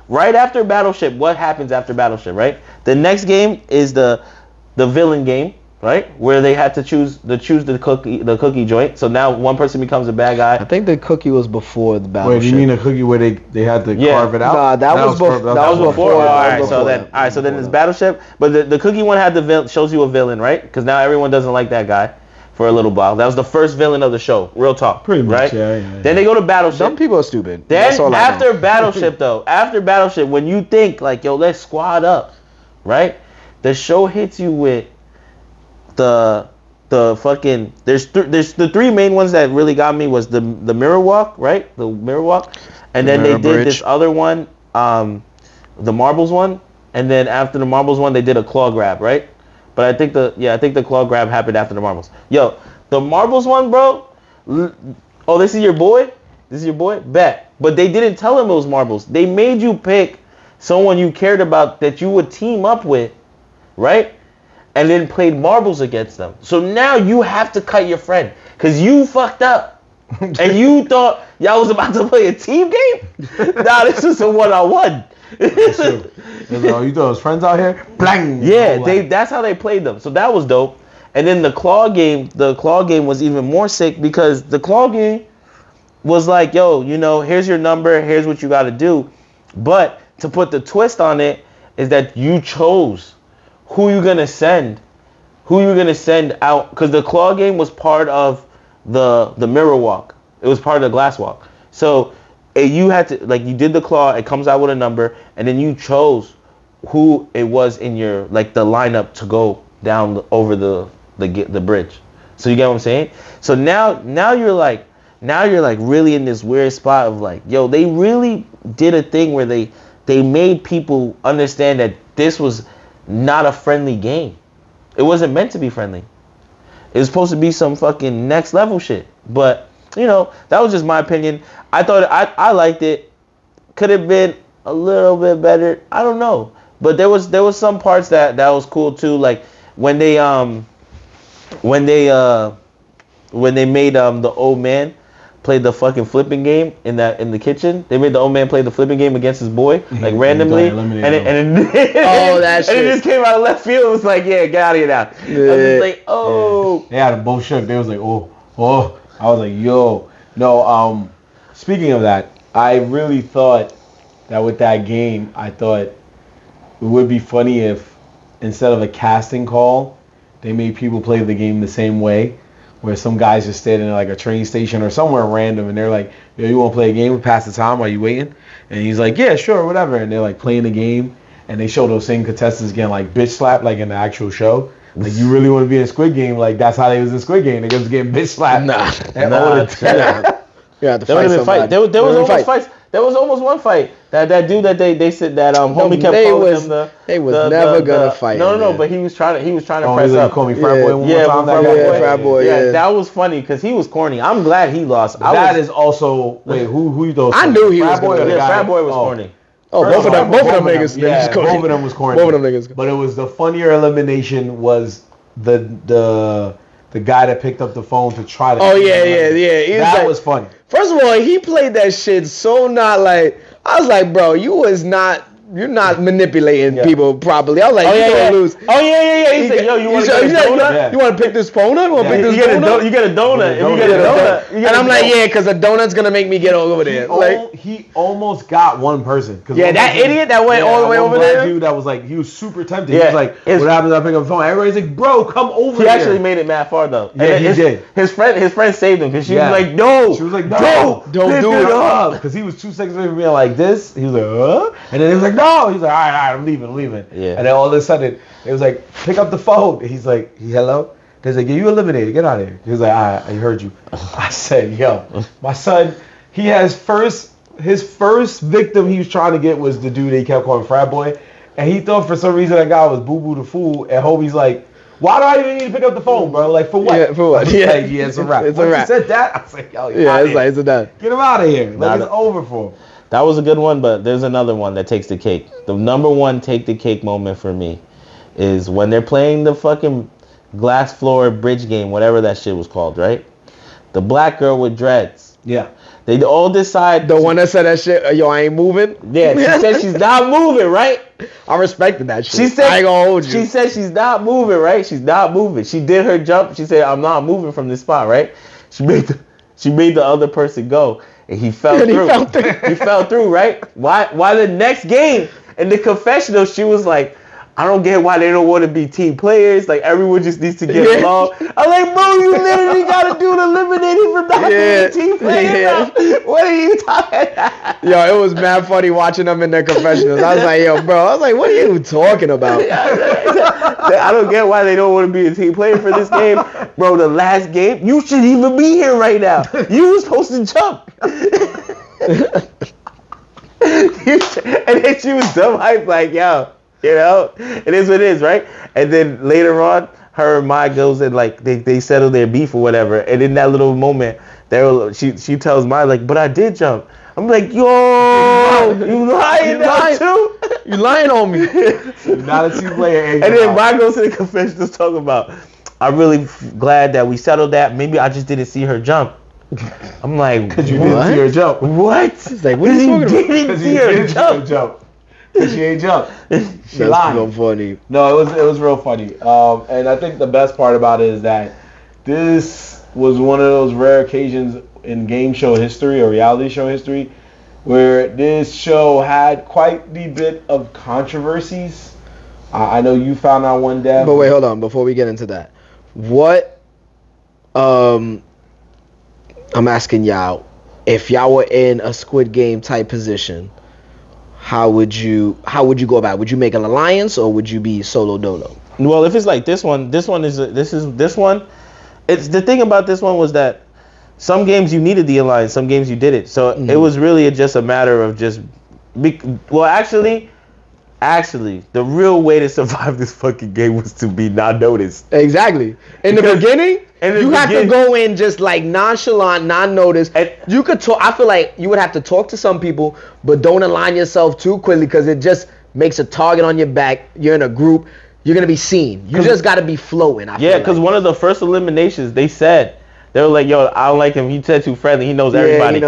Right after Battleship, what happens after Battleship, right? The next game is the villain game, right? Where they had to choose the cookie joint. So now one person becomes a bad guy. I think the cookie was before the Battleship. Wait, do you mean a cookie where they had to carve it out? Nah, that was before. All right, so then it's Battleship, but the cookie one had the villain, shows you a villain, right? Because now everyone doesn't like that guy for a little while. That was the first villain of the show. Real talk. Pretty much, right? Yeah. Then they go to Battleship. Some people are stupid. Then after Battleship, though, after Battleship, when you think like, yo, let's squad up, right? The show hits you with the fucking there's the three main ones that really got me was the mirror walk, right? The mirror walk, and then they did this other one, the marbles one, and then after the marbles one they did a claw grab, right? But I think the claw grab happened after the marbles. Yo, the marbles one, bro. Oh, this is your boy. Bet. But they didn't tell him it was marbles. They made you pick someone you cared about that you would team up with, right? And then played marbles against them. So now you have to cut your friend because you fucked up. And you thought y'all was about to play a team game? Nah, this is a one-on-one. That's true. You thought it was friends out here? Blang! Yeah, that's how they played them. So that was dope. And then the claw game was even more sick because the claw game was like, yo, here's your number, here's what you got to do. But to put the twist on it is that you chose who you're going to send out, because the claw game was part of the mirror walk. It was part of the glass walk. So you had to, like, you did the claw, it comes out with a number, and then you chose who it was in your, like, the lineup to go down over the bridge. So you get what I'm saying? So now you're like really in this weird spot of like, yo, they really did a thing where they made people understand that this was not a friendly game. It wasn't meant to be friendly. It was supposed to be some fucking next level shit. But that was just my opinion. I thought I liked it. Could have been a little bit better. I don't know. But there was some parts that was cool too. Like when they made the old man play the fucking flipping game in the kitchen. They made the old man play the flipping game against his boy, like randomly, and that shit. And it just came out of left field. It was like, yeah, get out of here now. Yeah. I was just like, oh. Yeah. They had them both shook. They was like, oh. I was like, yo. No, speaking of that, I really thought that with that game, I thought it would be funny if instead of a casting call, they made people play the game the same way. Where some guys just standing at like a train station or somewhere random, and they're like, yo, you want to play a game? We pass the time while you waiting? And he's like, yeah, sure, whatever. And they're like playing the game, and they show those same contestants getting like bitch slapped like in the actual show. Like, you really want to be in Squid Game? Like, that's how they was in Squid Game. They was getting bitch slapped. Yeah, the fight. There was almost fights. There was almost one fight. That dude that they said that homie kept calling him they was never gonna fight. No, but he was trying to press like, up. Call me frat boy one more time. Frat boy. Yeah, that was funny because he was corny. I'm glad he lost. That is also who you thought? I knew he was. Frat boy was corny. Oh, both of them niggas. Yeah, both of them was corny. Both of them niggas. But it was the funnier elimination was the guy that picked up the phone to try to. Oh yeah. That was funny. First of all, he played that shit so not like. I was like, bro, you're not manipulating people properly. I was like, you're gonna lose. Oh yeah. He said, yo, you want to get a donut? You want to pick this phone up? You want to pick this donut? You get a donut. If you get a donut. And I'm like, yeah, because a donut's gonna make me get over there. He almost got one person. Yeah, that idiot that went all the way over there. Dude, that was like, he was super tempted. He was like, what happens if I pick up the phone? Everybody's like, bro, come over here. He actually made it mad far though. Yeah, he did. His friend saved him because she was like, no. She was like, no, don't do it. Because he was 2 seconds away from being like this. He was like, and then he was like, no. He's like, all right, I'm leaving. Yeah. And then all of a sudden, it was like, pick up the phone. He's like, hello? He's like, yeah, you eliminated. Get out of here. He was like, I heard you. I said, yo, my son, his first victim he was trying to get was the dude he kept calling frat boy. And he thought for some reason that guy was Boo Boo the Fool. And Hobie's like, why do I even need to pick up the phone, bro? Like, for what? Yeah, for what? Yeah, it's a wrap. It's a wrap. He said that, I was like, yo, it's a done. Get him out of here. Like, it's over for him. That was a good one, but there's another one that takes the cake. The number one take the cake moment for me is when they're playing the fucking glass floor bridge game, whatever that shit was called, right? The black girl with dreads. Yeah. They all decide. The one that said that shit, yo, I ain't moving. Yeah, she said she's not moving, right? I respected that shit. She said, I ain't gonna hold you. She said she's not moving, right? She's not moving. She did her jump. She said, I'm not moving from this spot, right? She made the other person go, and he fell through. He fell through, right? Why the next game in the confessional, she was like, I don't get why they don't want to be team players. Like, everyone just needs to get along. I'm like, bro, you literally got to do the eliminating from not being team players. What are you talking about? Yo, it was mad funny watching them in their confessionals. I was like, yo, bro, what are you talking about? I don't get why they don't want to be a team player for this game. Bro, the last game, you should even be here right now. You were supposed to jump. And then she was dumb hype like, yo. You know, it is what it is, right? And then later on, her and Mai goes and like they settle their beef or whatever. And in that little moment, she tells Mai like, but I did jump. I'm like, yo, you lying now too? You lying on me? Not a team player. And then Mai goes to the confessionals talking about, I'm really glad that we settled that. Maybe I just didn't see her jump. I'm like, because you didn't see her jump. What? He's like, what are you talking about? Didn't see her jump. She ain't jumped. She lied. So funny. No, it was real funny. And I think the best part about it is that this was one of those rare occasions in game show history or reality show history where this show had quite the bit of controversies. I know you found out one, Dev. But wait, hold on. Before we get into that, what? I'm asking y'all, if y'all were in a Squid Game type position, how would you go about it? Would you make an alliance or would you be solo dolo? Well, if it's like this one. It's the thing about this one was that some games you needed the alliance, some games you didn't. So it was really just a matter of just actually, the real way to survive this fucking game was to be not noticed. Exactly. In the beginning, you have to go in just like nonchalant, non-noticed. You could talk. I feel like you would have to talk to some people, but don't align yourself too quickly because it just makes a target on your back. You're in a group. You're gonna be seen. You just gotta be floating. Yeah, because one of the first eliminations, they were like, yo, I don't like him. He said too friendly. He knows everybody.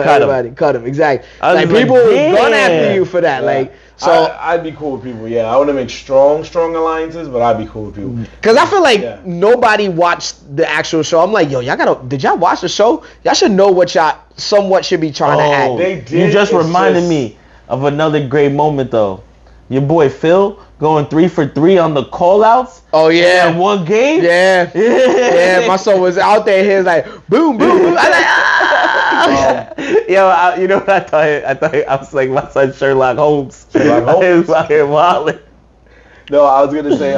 Cut him. Exactly. Like people going after you for that. Yeah. Like, so I'd be cool with people. Yeah, I want to make strong alliances, but I'd be cool with people. Because I feel like nobody watched the actual show. I'm like, yo, did y'all watch the show? Y'all should know what y'all somewhat should be trying to act. They did. You just reminded me of another great moment though. Your boy Phil going 3 for 3 on the call-outs. Oh yeah, in one game. Yeah. My son was out there. He was like, boom, boom, boom. I like, you know what I thought? I was like my son Sherlock Holmes. He was out here wilding. No, I was gonna say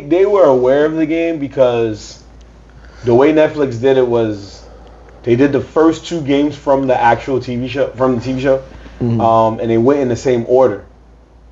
they were aware of the game because the way Netflix did it was they did the first 2 games from the actual TV show and they went in the same order.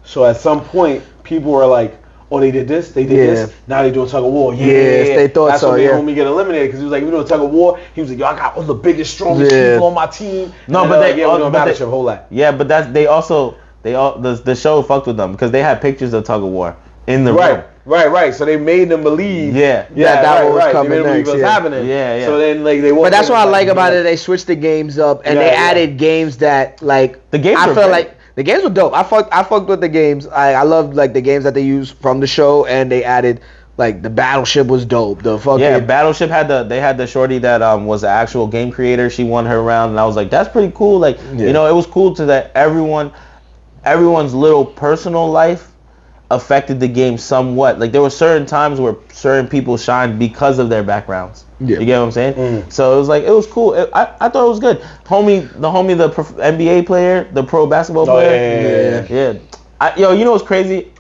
So at some point, people were like, "Oh, they did this, they did this. Now they doing tug of war." Yes, they thought That's so. That's when homie get eliminated because he was like, "We doing tug of war." He was like, "Yo, I got all the biggest, strongest people on my team." No, and but we're doing battleship, whole lot. Yeah, but the show fucked with them because they had pictures of tug of war in the room. Right. So they made them believe. that was coming they made them next. believe it was happening. Yeah. So then they. But that's what I like about it. They switched the games up and they added games that like the games. I felt like. The games were dope. I fucked with the games. I loved like the games that they used from the show, and they added like the Battleship was dope. The fucking Battleship had the shorty that was the actual game creator. She won her round, and I was like, that's pretty cool. Like it was cool to that everyone's little personal life affected the game somewhat. Like there were certain times where certain people shined because of their backgrounds. Yeah. You get what I'm saying? So it was cool. I thought it was good. The NBA player, the pro basketball player. Yeah. You know what's crazy?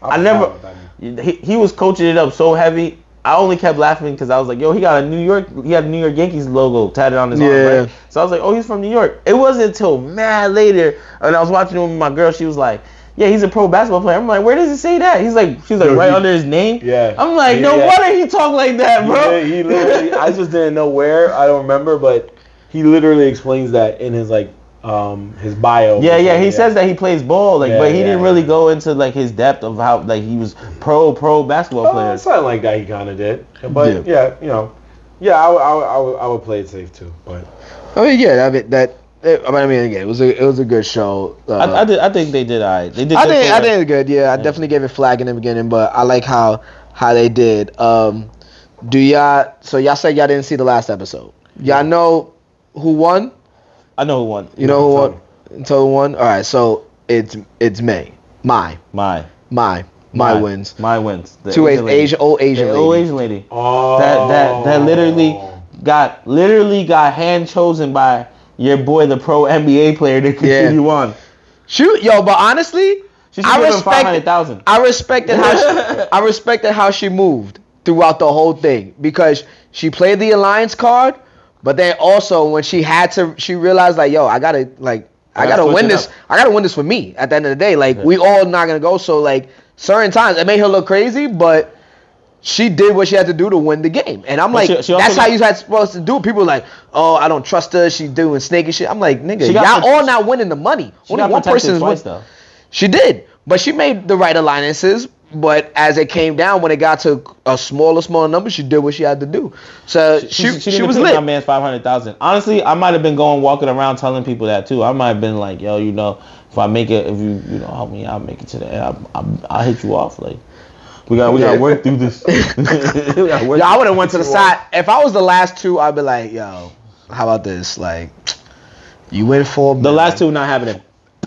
He was coaching it up so heavy. I only kept laughing because I was like, yo, he had a New York Yankees logo tatted on his arm, right? So I was like, oh, he's from New York. It wasn't until mad later, and I was watching him with my girl. She was like, yeah, he's a pro basketball player. I'm like, where does it say that? She's like, right under his name. Yeah. I'm like, no wonder he talk like that, bro. He literally, I just didn't know where. I don't remember, but he literally explains that in his like his bio. Yeah. He says that he plays ball, like, but he didn't really yeah. go into like his depth of how like he was pro basketball player. Something like that he kind of did. But yeah, you know, yeah, I would play it safe too. But I mean, yeah, I mean, again, it was a good show. I think they did alright. They did. I think it's good. Yeah, I definitely gave it flag in the beginning, but I like how they did. Do y'all? So y'all said y'all didn't see the last episode. Y'all know who won? I know who won. You know who won? Until who won? All right, so it's May. My wins. My wins. The Two Asian lady. Old Asian lady. Oh. That literally got hand chosen by your boy, the pro NBA player, to continue on. Shoot, yo, but honestly, I respected $500,000. I respected how she moved throughout the whole thing because she played the alliance card, but then also when she realized like, yo, I gotta win this. I gotta win this for me. At the end of the day, like we all not gonna go. So like certain times it made her look crazy, but she did what she had to do to win the game. And I'm like, that's how you supposed to do it. People are like, oh, I don't trust her. She's doing snaky shit. I'm like, nigga, y'all all not winning the money. Only one person is winning. She did, but she made the right alliances. But as it came down, when it got to a smaller number, she did what she had to do. So she was lit. My man's $500,000. Honestly, I might have been walking around telling people that too. I might have been like, yo, you know, if I make it, if you help me, I'll make it to the end. I'll hit you off. Like, we got to work through this. Yo, I would have went to the side. If I was the last two, I'd be like, yo, how about this? Like, you win $4 million. The last two not happening.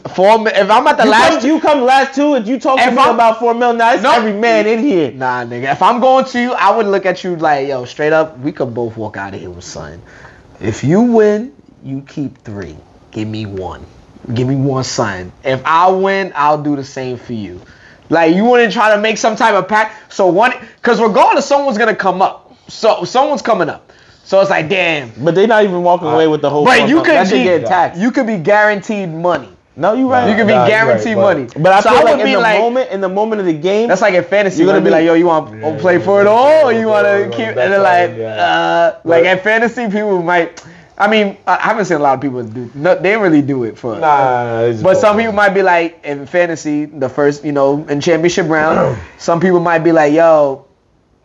If I'm at the last, you come last two and you talk to me about $4 million. That's every man in here. Nah, nigga. If I'm going to you, I would look at you like, yo, straight up, we could both walk out of here with something. If you win, you keep 3. Give me 1. Give me 1 sign. If I win, I'll do the same for you. Like you wouldn't try to make some type of pact. So because regardless, someone's gonna come up. So someone's coming up. So it's like, damn. But they're not even walking away with the whole. But you could be guaranteed money. No, you're right. You could be guaranteed money. But I feel like in the moment of the game, that's like in fantasy. You're gonna be like, yo, you want to play for it all, or you want to keep? And then like in fantasy, people might. I mean, I haven't seen a lot of people do. No, they really do it for. But some people might be like in fantasy, the first, in championship round. Some people might be like, yo,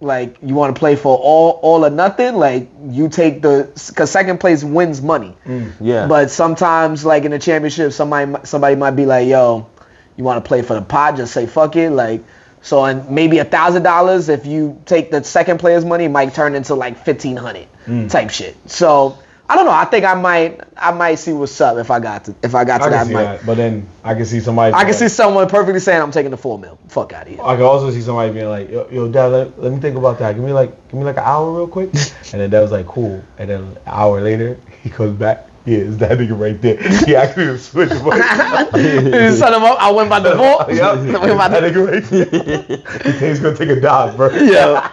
like you want to play for all or nothing. Like you take because second place wins money. Yeah. But sometimes, like in the championship, somebody might be like, yo, you want to play for the pot? Just say fuck it, like. So and maybe $1,000 if you take the second player's money, it might turn into like $1,500 type shit. So. I don't know. I think I might see what's up if I got to that. But then I can see somebody. I can see someone perfectly saying I'm taking the $4 million. Fuck out of here. I can also see somebody being like, yo, Dad, let me think about that. Give me like an hour real quick. And then Dad was like, cool. And then an hour later, he comes back. Yeah, it's that nigga right there. He actually switched the money. Set him up. I went by default. That nigga right there. He thinks he's gonna take a dive, bro. Yeah.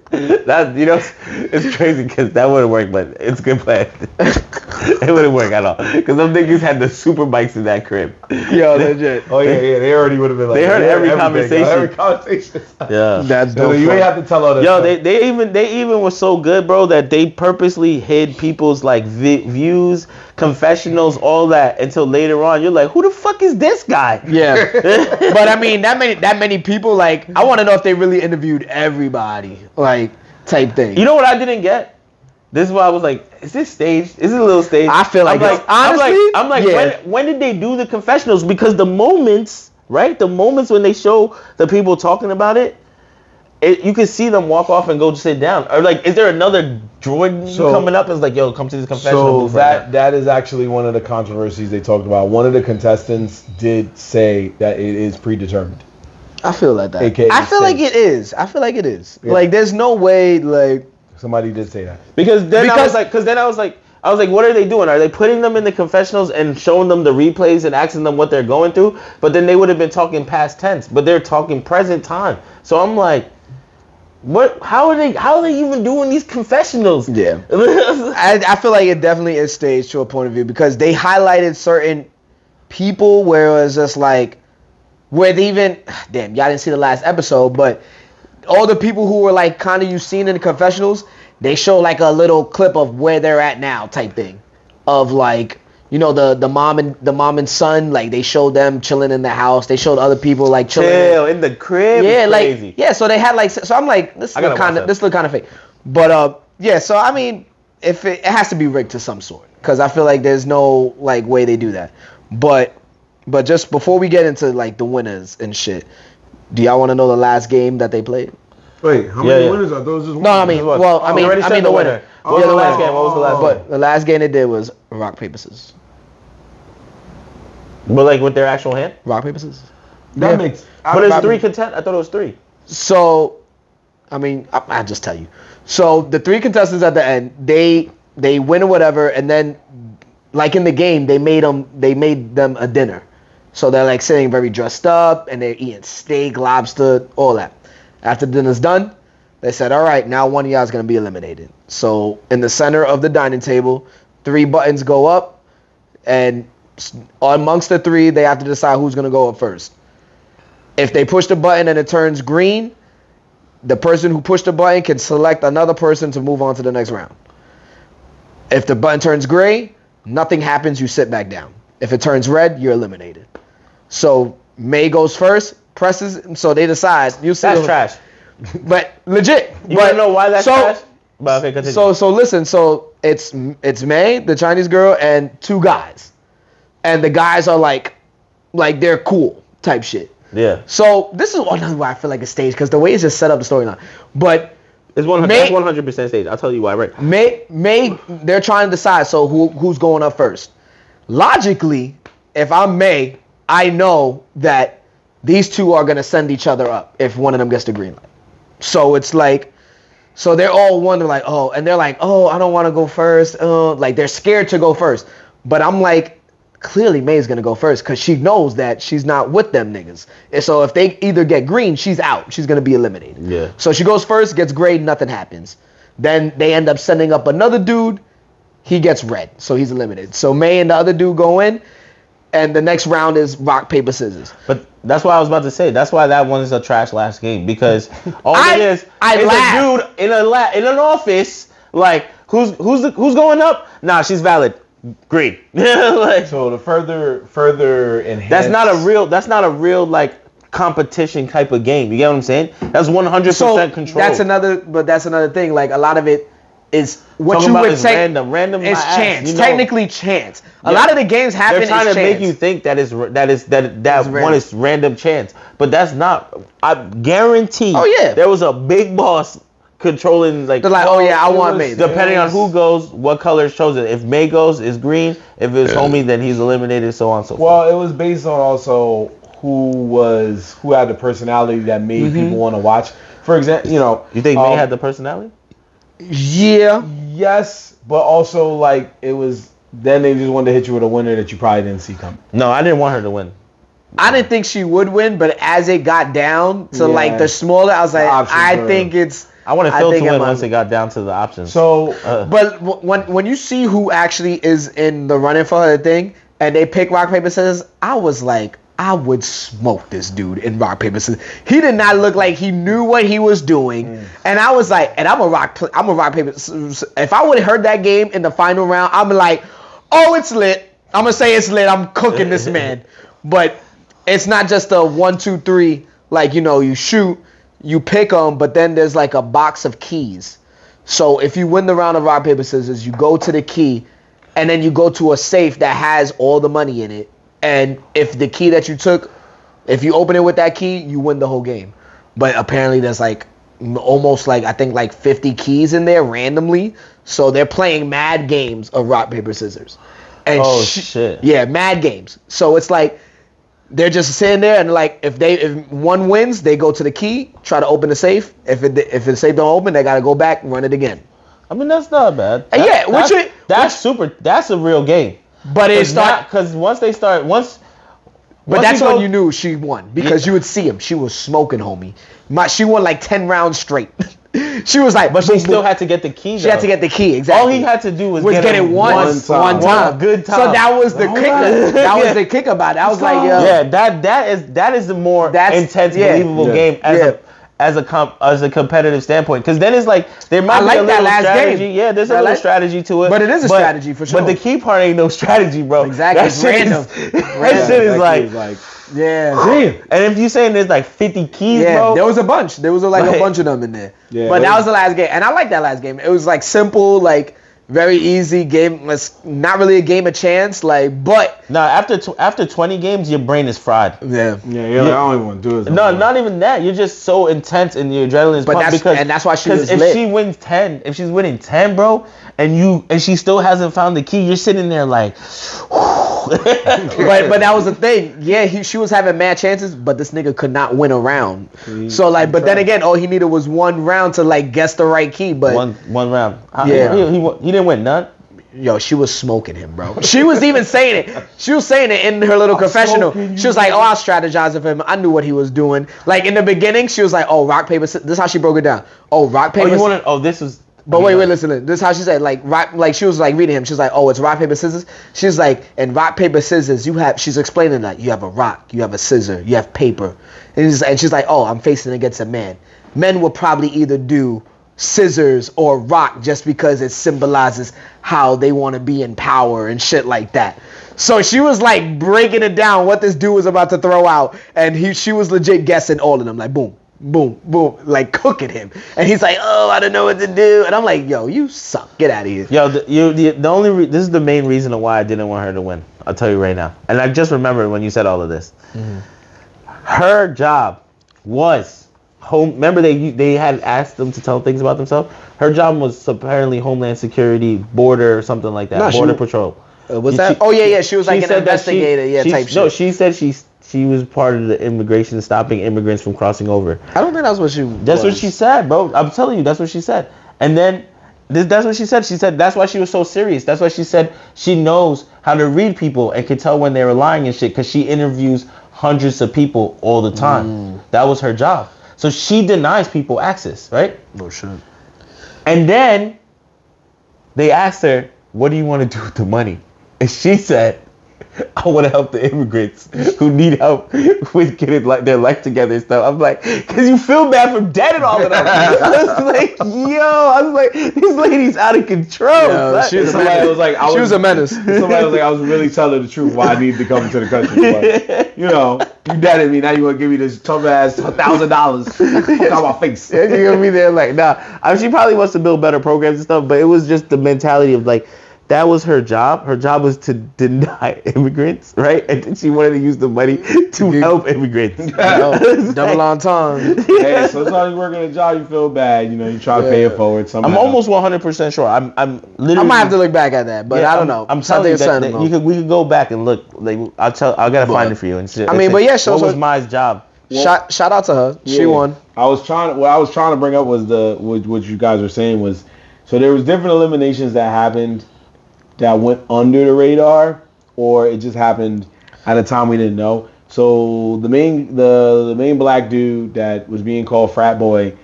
That it's crazy because that wouldn't work, but it's good plan. It wouldn't work at all because them niggas had the super bikes in that crib. Yo, legit. Oh yeah, they already would have been like. They heard every conversation. Yeah, that's dope. You ain't have to tell all that. Yo, they even were so good, bro, that they purposely hid people's like views, confessionals, all that until later on. You're like, who the fuck is this guy? Yeah, but I mean that many people. Like, I want to know if they really interviewed everybody, like type thing. You know what I didn't get? This is why I was like, is this staged? Is it a little staged? I feel like I'm like, yeah. when did they do the confessionals? Because the moments when they show the people talking about it, you can see them walk off and go to sit down. Or like, is there another droid coming up and is like, yo, come to this confessional? So that is actually one of the controversies they talked about. One of the contestants did say that it is predetermined. I feel like that. AKA I feel like it is. Yeah. Like, there's no way, like. Somebody did say that. Because then I was like, what are they doing? Are they putting them in the confessionals and showing them the replays and asking them what they're going through? But then they would have been talking past tense, but they're talking present time. So I'm like, what? How are they even doing these confessionals? Yeah. I feel like it definitely is staged to a point of view because they highlighted certain people where it was just like, where they even, damn, y'all didn't see the last episode, but all the people who were like kind of you seen in the confessionals, they show like a little clip of where they're at now type thing. of like, you know, the mom and son, like they showed them chilling in the house. They showed other people like chilling in the crib. Yeah, is crazy. like yeah. So they had like, so I'm like, this look kind of fake. But yeah. So I mean, if it has to be rigged to some sort, because I feel like there's no like way they do that. But just before we get into like the winners and shit, do y'all want to know the last game that they played? Wait, how many winners are those? Just No, I mean, well, I mean the winner. What was the last game? What was the last game? But the last game they did was rock paper scissors. But like with their actual hand? Rock paper scissors. That makes. But it's 3 contest. I thought it was 3. So, I mean, I'll just tell you. So the 3 contestants at the end, they win or whatever, and then like in the game, they made them a dinner. So they're like sitting very dressed up, and they're eating steak, lobster, all that. After dinner's done, they said, all right, now one of y'all is going to be eliminated. So in the center of the dining table, 3 buttons go up, and amongst the 3, they have to decide who's going to go up first. If they push the button and it turns green, the person who pushed the button can select another person to move on to the next round. If the button turns gray, nothing happens, you sit back down. If it turns red, you're eliminated. So May goes first, presses, so they decide. You see That's trash. But legit. You want to know why that's trash? But okay, continue. So listen, so it's May, the Chinese girl, and 2 guys. And the guys are like they're cool type shit. Yeah. So this is another why I feel like it's staged, because the way it's just set up the storyline. But it's 100% staged. I'll tell you why, right? May, they're trying to decide, so who's going up first. Logically, if I'm May, I know that these 2 are going to send each other up if one of them gets the green light. So it's like, so they're all wondering like, oh, and they're like, oh, I don't want to go first. Like they're scared to go first. But I'm like, clearly May's going to go first because she knows that she's not with them niggas. And so if they either get green, she's out. She's going to be eliminated. Yeah. So she goes first, gets gray, nothing happens. Then they end up sending up another dude. He gets red, so he's eliminated. So May and the other dude go in, and the next round is rock, paper, scissors. But that's what I was about to say. That's why that one is a trash last game, because all it is a dude in an office, like, who's going up? Nah, she's valid. Green. Like, so the further enhanced. That's not a real like competition type of game. You get what I'm saying? That's 100% control. That's another thing. Like a lot of it is what you would say. Random. It's chance. Technically chance. A lot of the games happen. They're trying to make you think that one is random chance, but that's not. I guarantee. Oh yeah. There was a big boss controlling, like, they're like, oh yeah, I want May. Depending on who goes, what color is chosen. If May goes, it's green. If it's homie, then he's eliminated. So on and so forth. Well, it was based on also who had the personality that made people want to watch. For example, you think May had the personality? Yeah. Yes, but also like it was. Then they just wanted to hit you with a winner that you probably didn't see coming. No, I didn't want her to win. I didn't think she would win, but as it got down to like the smaller, I was like, I think it's. I wanted Phil to win once it got down to the options. So, but when you see who actually is in the running for the thing, and they pick rock paper scissors, I was like, I would smoke this dude in rock paper scissors. He did not look like he knew what he was doing, and I was like, and I'm a rock paper. If I would have heard that game in the final round, I'm like, oh, it's lit. I'm gonna say it's lit. I'm cooking this man, but it's not just a 1, 2, 3. Like you shoot. You pick them, but then there's like a box of keys. So if you win the round of rock, paper, scissors, you go to the key, and then you go to a safe that has all the money in it. And if the key that you took, if you open it with that key, you win the whole game. But apparently there's like almost like, I think like 50 keys in there randomly. So they're playing mad games of rock, paper, scissors. And shit. Yeah, mad games. So it's like, they're just sitting there, and like if one wins, they go to the key, try to open the safe. If the safe don't open, they gotta go back and run it again. I mean, that's not bad. That's a real game. But it's not because once they start But that's when you knew she won, because you would see him. She was smoking, homie. She won like 10 rounds straight. She was like, but she still had to get the key. She had to get the key, exactly. All he had to do was get it one time. Good time. So that was the kicker. That was the kicker about it. I was like, yo. Yeah, that is the more intense, believable game as a competitive standpoint, because then it's like there might be a little strategy. Game. Yeah, there's a little strategy to it. But it is a strategy for sure. But the key part ain't no strategy, bro. Exactly. It's random. That shit is like yeah. Damn. And if you saying there's like 50 keys, bro. There was a bunch. There was a bunch of them in there. Yeah, but that was the last game, and I like that last game. It was like simple, like very easy game. It's not really a game of chance, like, but after 20 games, your brain is fried. Yeah. You're like, I don't even want to do this. No, not even that. You're just so intense and your adrenaline is pumped that's why she was if lit. she wins 10, if she's winning 10, bro, and she still hasn't found the key, you're sitting there like. but that was the thing. Yeah, she was having mad chances, but this nigga could not win a round. So like, but then again, all he needed was one round to like guess the right key. But one round. Yeah, he didn't win none. Yo, she was smoking him, bro. She was even saying it. She was saying it in her little confessional. She was like, "Oh, I was strategizing for him. I knew what he was doing." Like in the beginning, she was like, "Oh, rock paper scissors." This is how she broke it down. Oh, rock paper. This is. But wait, listen. This is how she said, like, rock, like she was like reading him. She was like, "Oh, it's rock paper scissors." She's like, "And rock paper scissors, you have." She's explaining that you have a rock, you have a scissor, you have paper, and she's like, "Oh, I'm facing against a man. Men will probably either do scissors or rock just because it symbolizes how they want to be in power and shit like that." So she was like breaking it down what this dude was about to throw out, and she was legit guessing all of them, like boom. Boom, boom, like cooking him, and he's like, "Oh, I don't know what to do," and I'm like, "Yo, you suck, get out of here." Yo, this is the main reason why I didn't want her to win. I'll tell you right now, and I just remembered when you said all of this. Mm-hmm. Her job was home. Remember they had asked them to tell things about themselves. Her job was apparently Homeland Security, border, or something like that, border patrol. Was that? She was like an investigator, type shit. No, she said she was part of the immigration, stopping immigrants from crossing over. I don't think that's what she was. That's what she said, bro. I'm telling you, that's what she said. And then, that's what she said. She said that's why she was so serious. That's why she said she knows how to read people and can tell when they were lying and shit, because she interviews hundreds of people all the time. That was her job. So she denies people access, right? No shit. And then, they asked her, "What do you want to do with the money?" And she said, "I want to help the immigrants who need help with getting their life together and stuff." I'm like, because you feel bad for dead and all of them. I was like, this lady's out of control. Somebody was like, she was a menace. Somebody was like, I was really telling the truth why I need to come to the country. But, you dead at me. Now you want to give me this tough ass $1,000 out my face. Yeah, you're going to be there like, nah. I mean, she probably wants to build better programs and stuff, but it was just the mentality of like, that was her job. Her job was to deny immigrants, right? And then she wanted to use the money to help immigrants. Double entendre. Hey, sometimes you work at a job, you feel bad. You try to pay it forward. Somehow. I'm almost 100% sure. I'm literally. I might have to look back at that, but I don't know. I'm telling you that we could go back and look. Like I gotta find it for you and shit. I mean, but yeah, what was Mai's job? Shout out to her. Yeah. She won. What I was trying to bring up was what you guys were saying was, so there was different eliminations that happened that went under the radar, or it just happened at a time we didn't know. So the main black dude that was being called frat boy,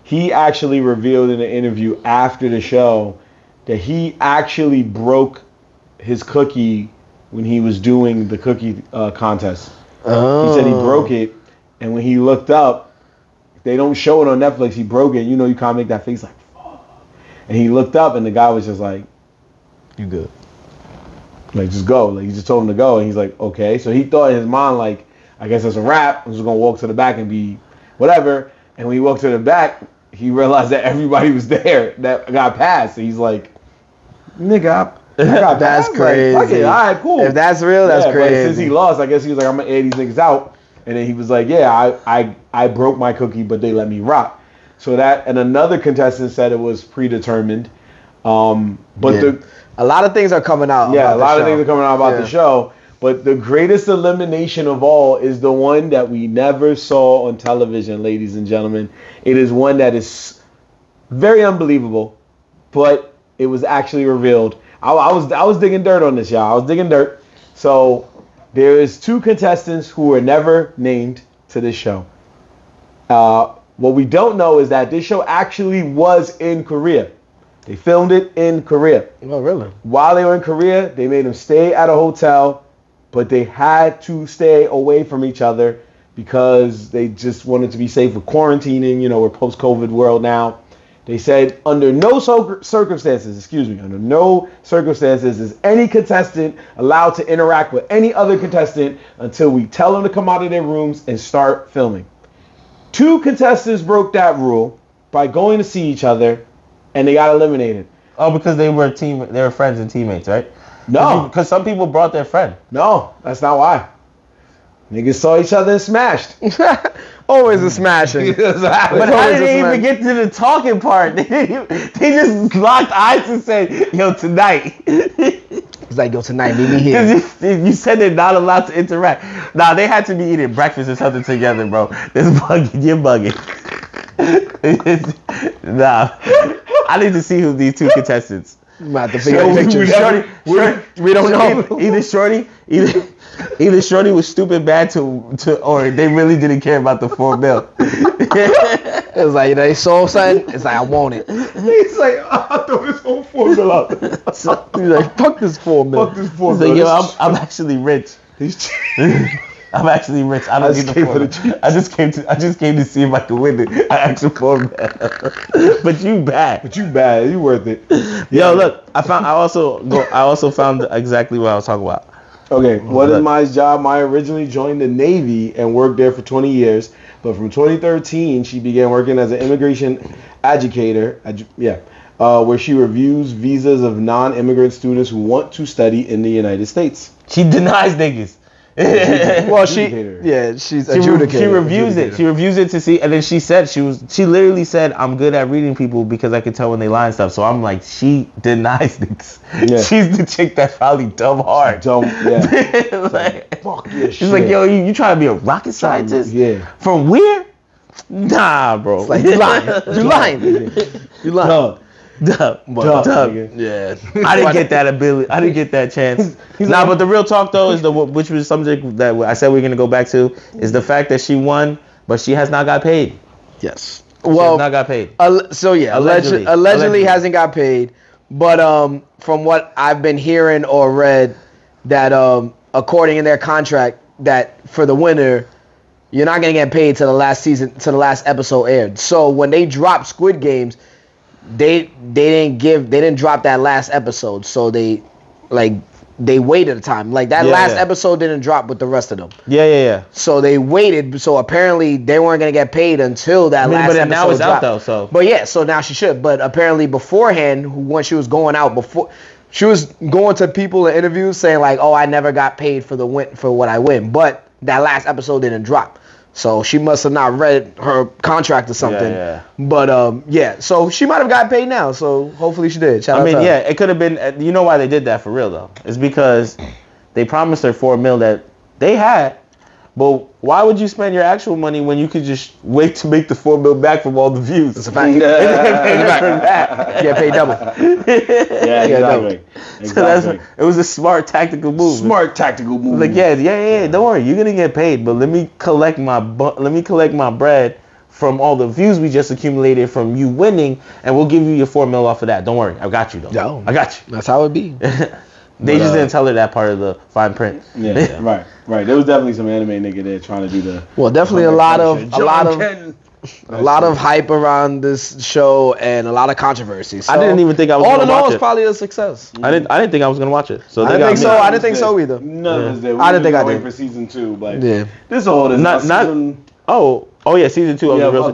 he actually revealed in an interview after the show that he actually broke his cookie when he was doing the cookie contest. Oh. He said he broke it, and when he looked up, they don't show it on Netflix. He broke it. You kind of make that face like, fuck. And he looked up, and the guy was just like, "You good. Like, just go." Like, he just told him to go, and he's like, okay. So he thought in his mind, like, I guess that's a wrap. I'm just going to walk to the back and be whatever. And when he walked to the back, he realized that everybody was there that got passed. So he's like, nigga, I got that's passed. crazy. Like, okay, all right, cool. If that's real, that's crazy. But since he lost, I guess he was like, I'm going to air these niggas out. And then he was like, yeah, I broke my cookie, but they let me rock. So that, and another contestant said it was predetermined. A lot of things are coming out. Yeah, a lot of things are coming out about the show. But the greatest elimination of all is the one that we never saw on television, ladies and gentlemen. It is one that is very unbelievable, but it was actually revealed. I was digging dirt on this, y'all. I was digging dirt. So there is 2 contestants who were never named to this show. What we don't know is that this show actually was in Korea. They filmed it in Korea. Oh, really? While they were in Korea, they made them stay at a hotel, but they had to stay away from each other because they just wanted to be safe with quarantining. You know, we're post-COVID world now. They said under no circumstances is any contestant allowed to interact with any other contestant until we tell them to come out of their rooms and start filming. 2 contestants broke that rule by going to see each other, and they got eliminated. Oh, because they were friends and teammates, right? No. Because some people brought their friend. No, that's not why. Niggas saw each other and smashed. Always a smashing. But how did they even get to the talking part? They just locked eyes and said, yo, tonight. It's like, yo, tonight, meet me here. You said they're not allowed to interact. Nah, they had to be eating breakfast or something together, bro. This bugging, you're bugging. Nah. I need to see who these 2 contestants. I'm about to figure out pictures. We don't know. Either Shorty was stupid bad to or they really didn't care about the $4 million. It was like, you know, they saw something. It's like, I want it. He's like, I throw this whole $4 million out. So, he's like, fuck this $4 million. Fuck this $4 He's million. like, yo, I'm actually rich. I'm actually rich. I don't need the $4 million. I just came to see if I could win it. I asked for $4 million. But you bad. You worth it. Yo, look, I also found exactly what I was talking about. Okay, what is Maya's job? Maya originally joined the Navy and worked there for 20 years, but from 2013 she began working as an immigration educator. Where she reviews visas of non-immigrant students who want to study in the United States. She denies niggas. Well, she's adjudicator. She reviews it. She reviews it to see, and then she literally said, "I'm good at reading people because I can tell when they lie and stuff." So I'm like, she denies niggas. Yeah. She's the chick that's probably dumb hard. Like, fuck this she's like, yo, you trying to be a rocket scientist? Yeah. From where? Nah, bro. It's like, you lying. You lying. Dumb. Yeah. I didn't get that ability. I didn't get that chance. But the real talk though is which was something that I said we're gonna go back to is the fact that she won, but she has not got paid. Yes. She has not got paid. Allegedly hasn't got paid. But from what I've been hearing or read, that according in their contract, that for the winner, you're not gonna get paid till the last episode aired. So when they dropped Squid Games, they didn't drop that last episode, so they waited a time. Like that last episode didn't drop with the rest of them. Yeah. So they waited. So apparently they weren't gonna get paid until that last episode. But now it's dropped. Out though. So. But yeah, so now she should. But apparently beforehand, when she was going out she was going to people in interviews saying like, "Oh, I never got paid for what I win." But that last episode didn't drop. So she must have not read her contract or something. Yeah. But so she might have got paid now. So hopefully she did. It could have been. You know why they did that for real though? It's because they promised her $4 million that they had. But why would you spend your actual money when you could just wait to make the $4 million back from all the views? It's a fact. Get paid double. Yeah, exactly. So it was a smart tactical move. Like Don't worry, you're gonna get paid, but let me collect my bread from all the views we just accumulated from you winning, and we'll give you your $4 million off of that. Don't worry, I got you though. Yo, I got you. That's how it be. They just didn't tell her that part of the fine print. Yeah, right. There was definitely some anime nigga there trying to do the. Well, definitely a lot of hype around this show and a lot of controversy. So I didn't even think I was going to watch it. All in all, it's probably a success. I didn't think I was going to watch it. So I didn't think so either. None of us did. I didn't think I did. For season 2, but this whole season. Oh yeah, season 2 of the real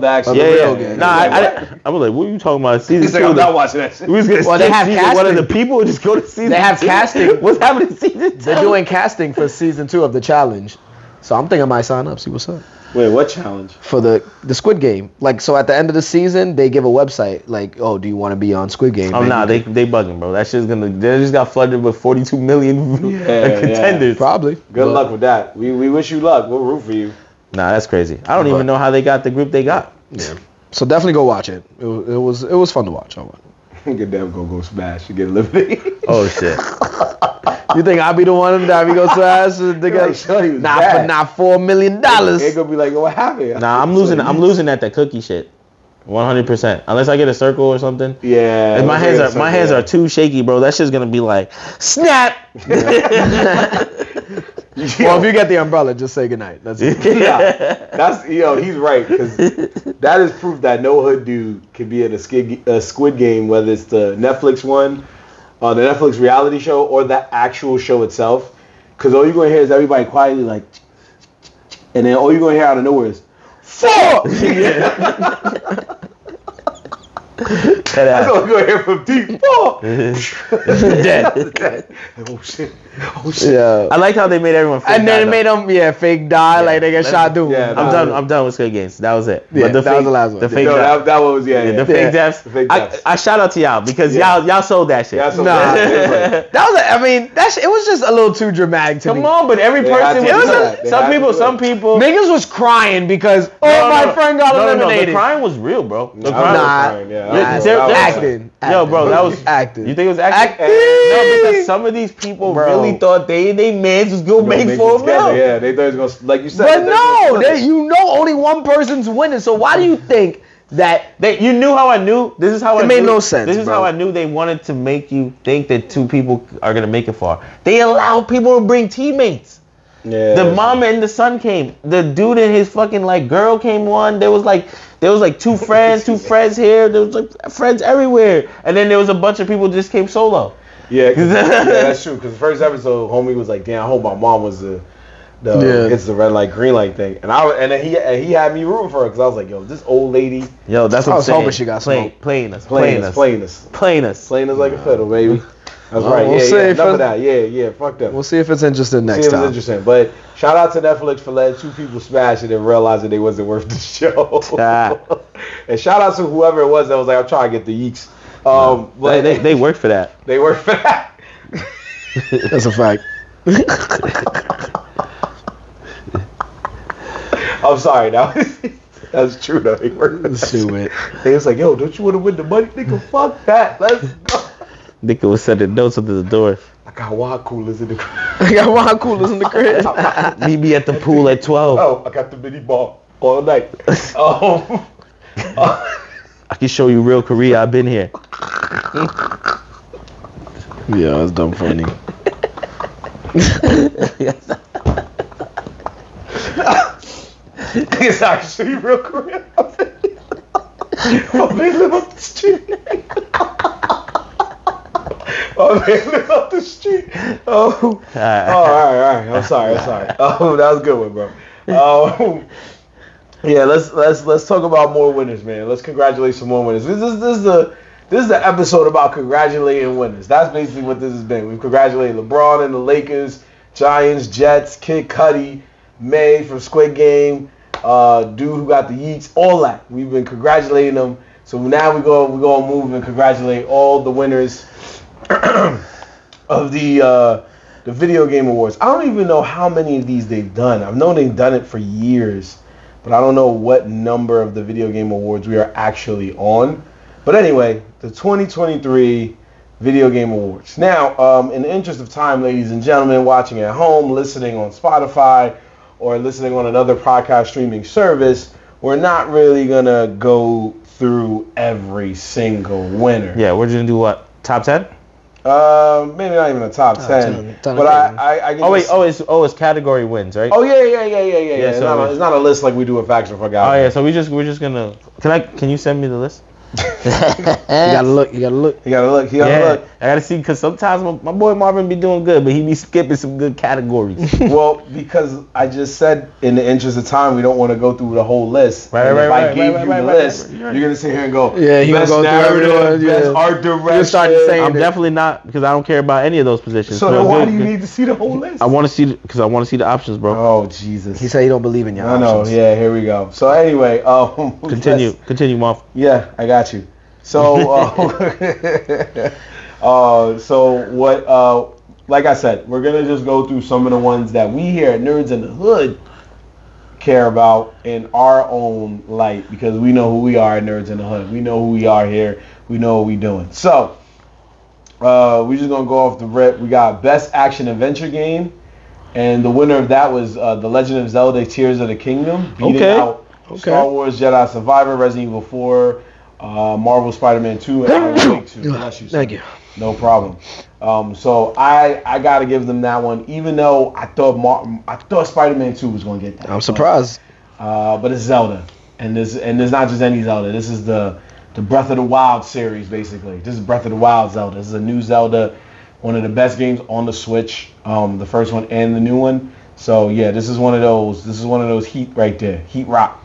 game. I'm like, what are you talking about? Season 2. I'm not watching that shit. Well, they have casting. One of the people just go to season 2. They have casting. What's happening in season 2? They're doing casting for season 2 of the challenge. So I'm thinking I might sign up, see what's up. Wait, what challenge? For the Squid Game. Like, so at the end of the season, they give a website. Like, oh, do you want to be on Squid Game? Oh, nah, they bugging, bro. That shit's they just got flooded with 42 million contenders. Yeah. Probably. Good luck with that. We wish you luck. We'll root for you. Nah, that's crazy. I don't even know how they got the group they got. Yeah. So definitely go watch it. It was fun to watch. Get them go smash. You get eliminated. Oh shit. You think I'll be the one that go smash? Not $4 million. They're gonna be like, what happened? Nah, I'm losing at that cookie shit. 100%. Unless I get a circle or something. Yeah. And my hands are too shaky, bro. That shit's gonna be like snap. Well, if you get the umbrella, just say goodnight. That's it. That's he's right, because that is proof that no hood dude can be in a Squid Game, whether it's the Netflix one, the Netflix reality show, or the actual show itself. Because all you're gonna hear is everybody quietly like, and then all you're gonna hear out of nowhere is fuck. That's all you're gonna hear from deep. Fuck. Dead. Oh shit. Yeah. I like how they made everyone fake And then die, it made them fake die, like they get shot through. Yeah, I'm done with Squid Games. That was it. Yeah, that was the last one. The fake No, death. that one was The fake deaths. The fake deaths. I shout out to y'all because y'all sold that shit. Yeah, so Nah. that That was, it was just a little too dramatic to me. Come on, but every They had person to was do that. They some had to people. do Some it. people. Niggas was crying because my friend got eliminated. The crying was real, bro. The Nah, crying. Acting. Yo, bro, that was acting. You think it was acting? No, because some of these people really thought they mans was gonna make 4 mil. Yeah, they thought it was gonna, like you said. But no, only one person's winning. So why do you think that? You knew how I knew. This is how It made no sense. This is how I knew they wanted to make you think that 2 people are gonna make it far. They allow people to bring teammates. Yeah. The mom and the son came. The dude and his fucking girl came one. There was like 2 friends, 2 friends here. There was like friends everywhere. And then there was a bunch of people just came solo. Yeah, that's true. Because the first episode, homie was like, "Damn, I hope my mom was it's the red light, green light thing." And then he had me rooting for her because I was like, "Yo, this old lady." Yo, that's what I was hoping she got smoked. Playing us Playing us like a fiddle, baby. That's right. We'll see enough of that. Yeah. Fuck that. We'll see if it's interesting next time. Interesting. But shout out to Netflix for letting 2 people smash it and realizing they wasn't worth the show. And shout out to whoever it was that was like, "I'm trying to get the yeeks." But they worked for that. They worked for that. That's a fact. I'm sorry. That's true though. They worked for that. Stupid. They was like, "Yo, don't you want to win the money, nigga? Fuck that. Let's go." Nigga was sending notes under the door. I got wine coolers in the crib. I got wine coolers in the crib. Meet me at the pool at 12. Oh, I got the mini bar all night. I can show you real Korea. I've been here. Yeah, that's dumb funny. It's actually real Korean. Oh, they live up the street. Oh, they live up the street. Oh, all right. I'm sorry. Oh, that was a good one, bro. Yeah, let's talk about more winners, man. Let's congratulate some more winners. This is the episode about congratulating winners. That's basically what this has been. We've congratulated LeBron and the Lakers, Giants, Jets, Kid Cudi, May from Squid Game, dude who got the Yeats, all that. We've been congratulating them. So now we're going to move and congratulate all the winners of the video game awards. I don't even know how many of these they've done. I've known they've done it for years, but I don't know what number of the video game awards we are actually on. But anyway, the 2023 Video Game Awards. Now, in the interest of time, ladies and gentlemen, watching at home, listening on Spotify, or listening on another podcast streaming service, we're not really going to go through every single winner. Yeah, we're going to do what? Top 10? Maybe not even a top 10. But I can it's category wins, right? Oh, yeah. It's, so it's not a list like we do a Faction for Guys. Oh, yeah, so we're just going to... Can you send me the list? You gotta look. You gotta look. I gotta see, because sometimes my boy Marvin be doing good, but he be skipping some good categories. Well, because I just said in the interest of time, we don't want to go through the whole list. Right. If I gave you the list, you're gonna sit here and go, yeah, he best gonna go narrative, through everyone, best art direction. start saying I'm definitely not, because I don't care about any of those positions. So then why do you need to see the whole list? I want to see the options, bro. Oh, Jesus. He said he don't believe in your I know. Yeah, here we go. So anyway, Continue, Marv. Yeah, I got you. So, like I said, we're gonna just go through some of the ones that we here at Nerds in the Hood care about in our own light, because we know who we are at Nerds in the Hood. We know who we are here. We know what we doing. So, we're just gonna go off the rip. We got Best Action Adventure Game, and the winner of that was The Legend of Zelda: Tears of the Kingdom, beating out Star Wars Jedi Survivor, Resident Evil 4, Marvel Spider-Man 2, and Alan Wake 2. Bless you, Thank you. No problem. So I gotta give them that one, even though I thought Spider-Man 2 was gonna get that. I'm surprised. But it's Zelda, and there's not just any Zelda. This is the Breath of the Wild series, basically. This is Breath of the Wild Zelda. This is a new Zelda, one of the best games on the Switch, the first one and the new one. So yeah, this is one of those. This is one of those heat right there, heat rock.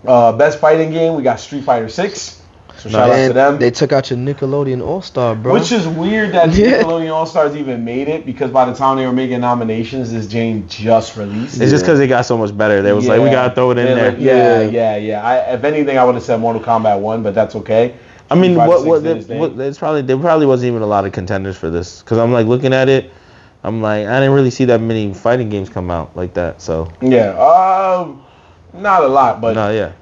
Best fighting game, we got Street Fighter 6. So shout out to them. They took out your Nickelodeon All-Star, bro. Which is weird that Nickelodeon All-Stars even made it, because by the time they were making nominations, this game just released. It's just because it got so much better. They was like, we gotta throw it in there. Yeah. If anything, I would have said Mortal Kombat 1, but that's okay. I mean, there probably wasn't even a lot of contenders for this, because I'm like looking at it, I'm like, I didn't really see that many fighting games come out like that. So yeah, not a lot, but no, yeah.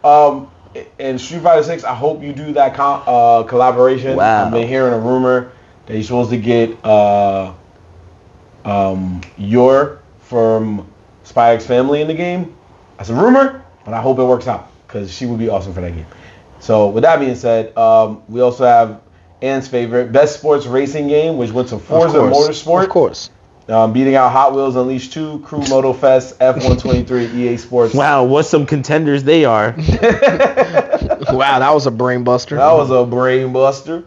In Street Fighter 6, I hope you do that collaboration. Wow. I've been hearing a rumor that you're supposed to get Yor from Spy X Family in the game. That's a rumor, but I hope it works out, because she would be awesome for that game. So with that being said, we also have Ann's favorite, Best Sports Racing Game, which went to Forza Motorsport. Of course. Beating out Hot Wheels Unleashed 2, Crew Moto Fest, F123, EA Sports. Wow, what some contenders they are. Wow, that was a brain buster. That was a brain buster.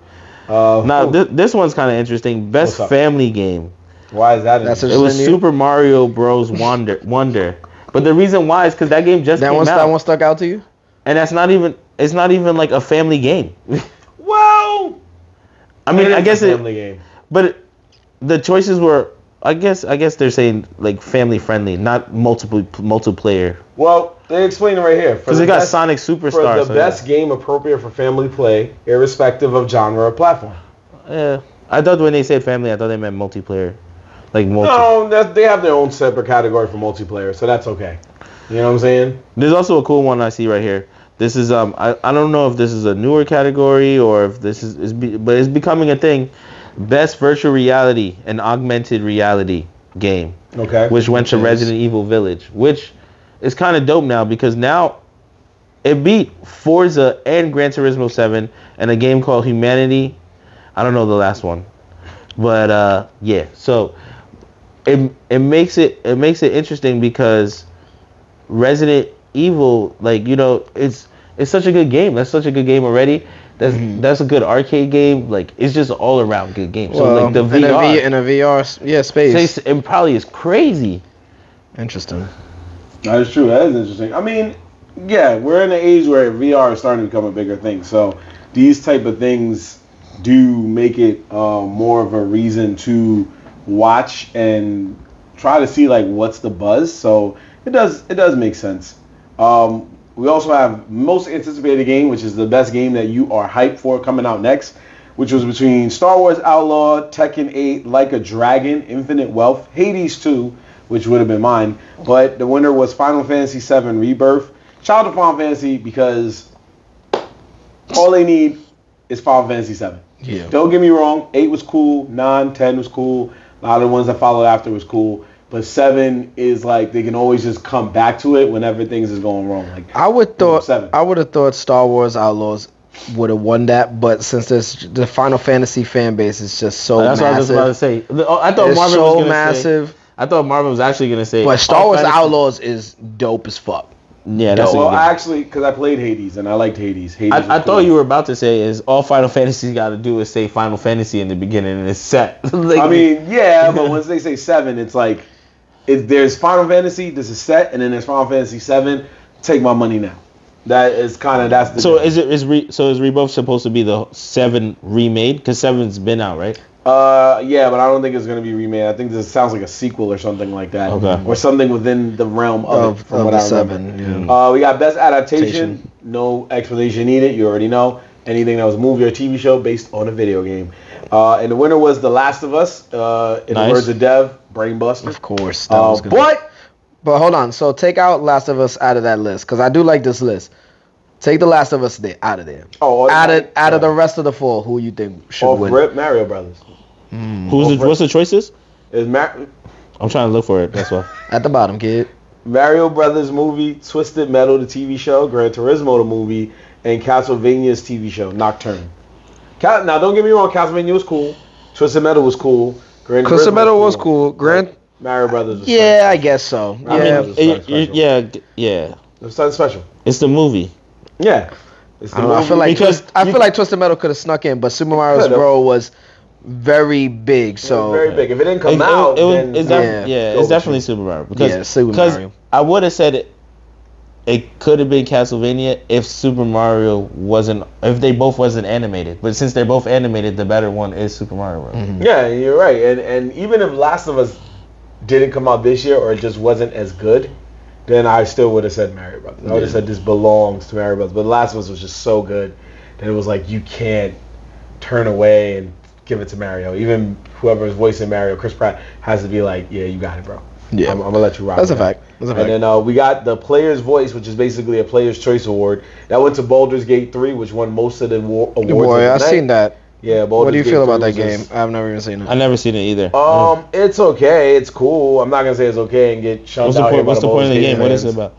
Now, this one's kind of interesting. Best family game. Why is that interesting? It was Super Mario Bros. Wonder. But the reason why is because that game just came out. That one stuck out to you? And it's not even like a family game. Well, I mean, I guess a family game. But the choices were, I guess they're saying like family friendly, not multiplayer. Well, they explain it right here. Because they got Sonic Superstars. For the best game appropriate for family play, irrespective of genre or platform. Yeah, I thought when they said family, I thought they meant multiplayer. No, they have their own separate category for multiplayer, so that's okay. You know what I'm saying? There's also a cool one I see right here. This is I don't know if this is a newer category or if this but it's becoming a thing. Best virtual reality and augmented reality game. Okay. Which went to Resident Evil Village, which is kind of dope now because now it beat Forza and Gran Turismo 7 and a game called Humanity. I don't know the last one, but yeah. So it makes it interesting because Resident Evil, like, you know, it's such a good game. That's such a good game already. That's a good arcade game. Like, it's just all around good game. So like the VR in a VR space, it probably is crazy. Interesting. That is true. That is interesting. I mean, yeah, we're in an age where VR is starting to become a bigger thing. So these type of things do make it more of a reason to watch and try to see like what's the buzz. So it does make sense. We also have most anticipated game, which is the best game that you are hyped for coming out next, which was between Star Wars Outlaw, Tekken 8, Like a Dragon, Infinite Wealth, Hades 2, which would have been mine, but the winner was Final Fantasy 7 Rebirth. Shout out to Final Fantasy because all they need is Final Fantasy 7. Yeah. Don't get me wrong, 8 was cool, 9, 10 was cool, a lot of the ones that followed after was cool. But 7 is like they can always just come back to it whenever things is going wrong. Like I would have thought Star Wars Outlaws would have won that, but since the Final Fantasy fan base is just so that's massive. What I was about to say. I thought it's Marvin so was gonna massive. Say, I thought Marvin was actually gonna say. But Star Wars Outlaws is dope as fuck. Yeah, that's well. Actually, because I played Hades and I liked Hades. I thought you were about to say is all Final Fantasy's got to do is say Final Fantasy in the beginning and it's set. Like, I mean, yeah, but once they say 7, it's like. There's Final Fantasy, this is set, and then there's Final Fantasy 7. Take my money now. That's the. So difference. Is Rebirth supposed to be the 7 remade? Because 7's been out, right? Yeah, but I don't think it's gonna be remade. I think this sounds like a sequel or something like that. Okay. Or something within the realm of it, from what I remember. 7. Yeah. We got best adaptation. No explanation needed. You already know. Anything that was a movie or TV show based on a video game. And the winner was The Last of Us. In the words of Dev, brainbuster. Of course. That was good. But hold on. So take out Last of Us out of that list because I do like this list. Take The Last of Us out of there. Oh, out of the rest of the 4, who you think should win? Rip, Mario Brothers. What's the choices? I'm trying to look for it. That's why. At the bottom, kid. Mario Brothers movie, Twisted Metal the TV show, Gran Turismo the movie, and Castlevania's TV show, Nocturne. Now, don't get me wrong, Castlevania was cool. Twisted Metal was cool. Grand Twisted Turismo Metal was cool. Grand. Mario Brothers was Yeah, I special. guess so. I Yeah. mean, special. yeah. It was something special. It's the movie. Yeah. It's I don't know. I feel like Twisted Metal could have snuck in, but Super Mario Bros. Was very big. So very big. If it didn't come out, then it's definitely Super Mario. Because Super Mario. I would have said it could have been Castlevania if Super Mario if they both wasn't animated. But since they're both animated, the better one is Super Mario World. Mm-hmm. Yeah, you're right. And even if Last of Us didn't come out this year or it just wasn't as good, then I still would have said Mario Brothers. I would have said this belongs to Mario Brothers. But Last of Us was just so good that it was like you can't turn away and give it to Mario. Even whoever is voicing Mario, Chris Pratt, has to be like, yeah, you got it, bro. Yeah. I'm gonna let you rock. That's a fact. And then we got the Player's Voice, which is basically a Player's Choice Award. That went to Baldur's Gate 3, which won most of the awards. Boy, I've seen that. Yeah, Baldur's What do you feel about that game? I've never even seen it. I never seen it either. It's okay. It's cool. I'm not gonna say it's okay and get shunned out here. What's the point of the game? What is it about?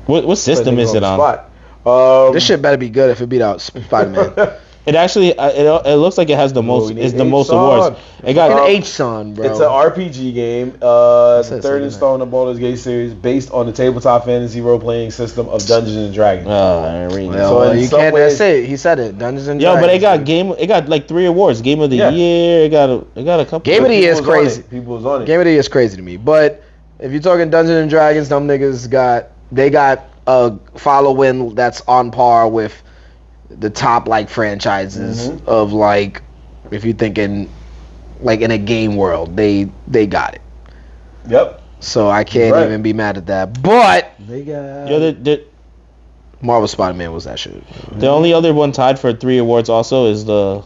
What system is it on? This shit better be good if it beat out Spider-Man. It actually it looks like it has the most awards. It got an H-Son, bro. It's an RPG game. It's the third installment of Baldur's Gate series, based on the tabletop fantasy role-playing system of Dungeons and Dragons. So you can't say it. He said it. Dungeons and Dragons. But it got like 3 awards. Game of the year. It got a couple. Game of the year is crazy. People was on it. Game of the year is crazy to me. But if you're talking Dungeons and Dragons, them niggas got a following that's on par with the top like franchises of like, if you're thinking like in a game world, they got it. Yep. So I can't even be mad at that. But they got Marvel Spider-Man was that shit. The only other one tied for 3 awards also is the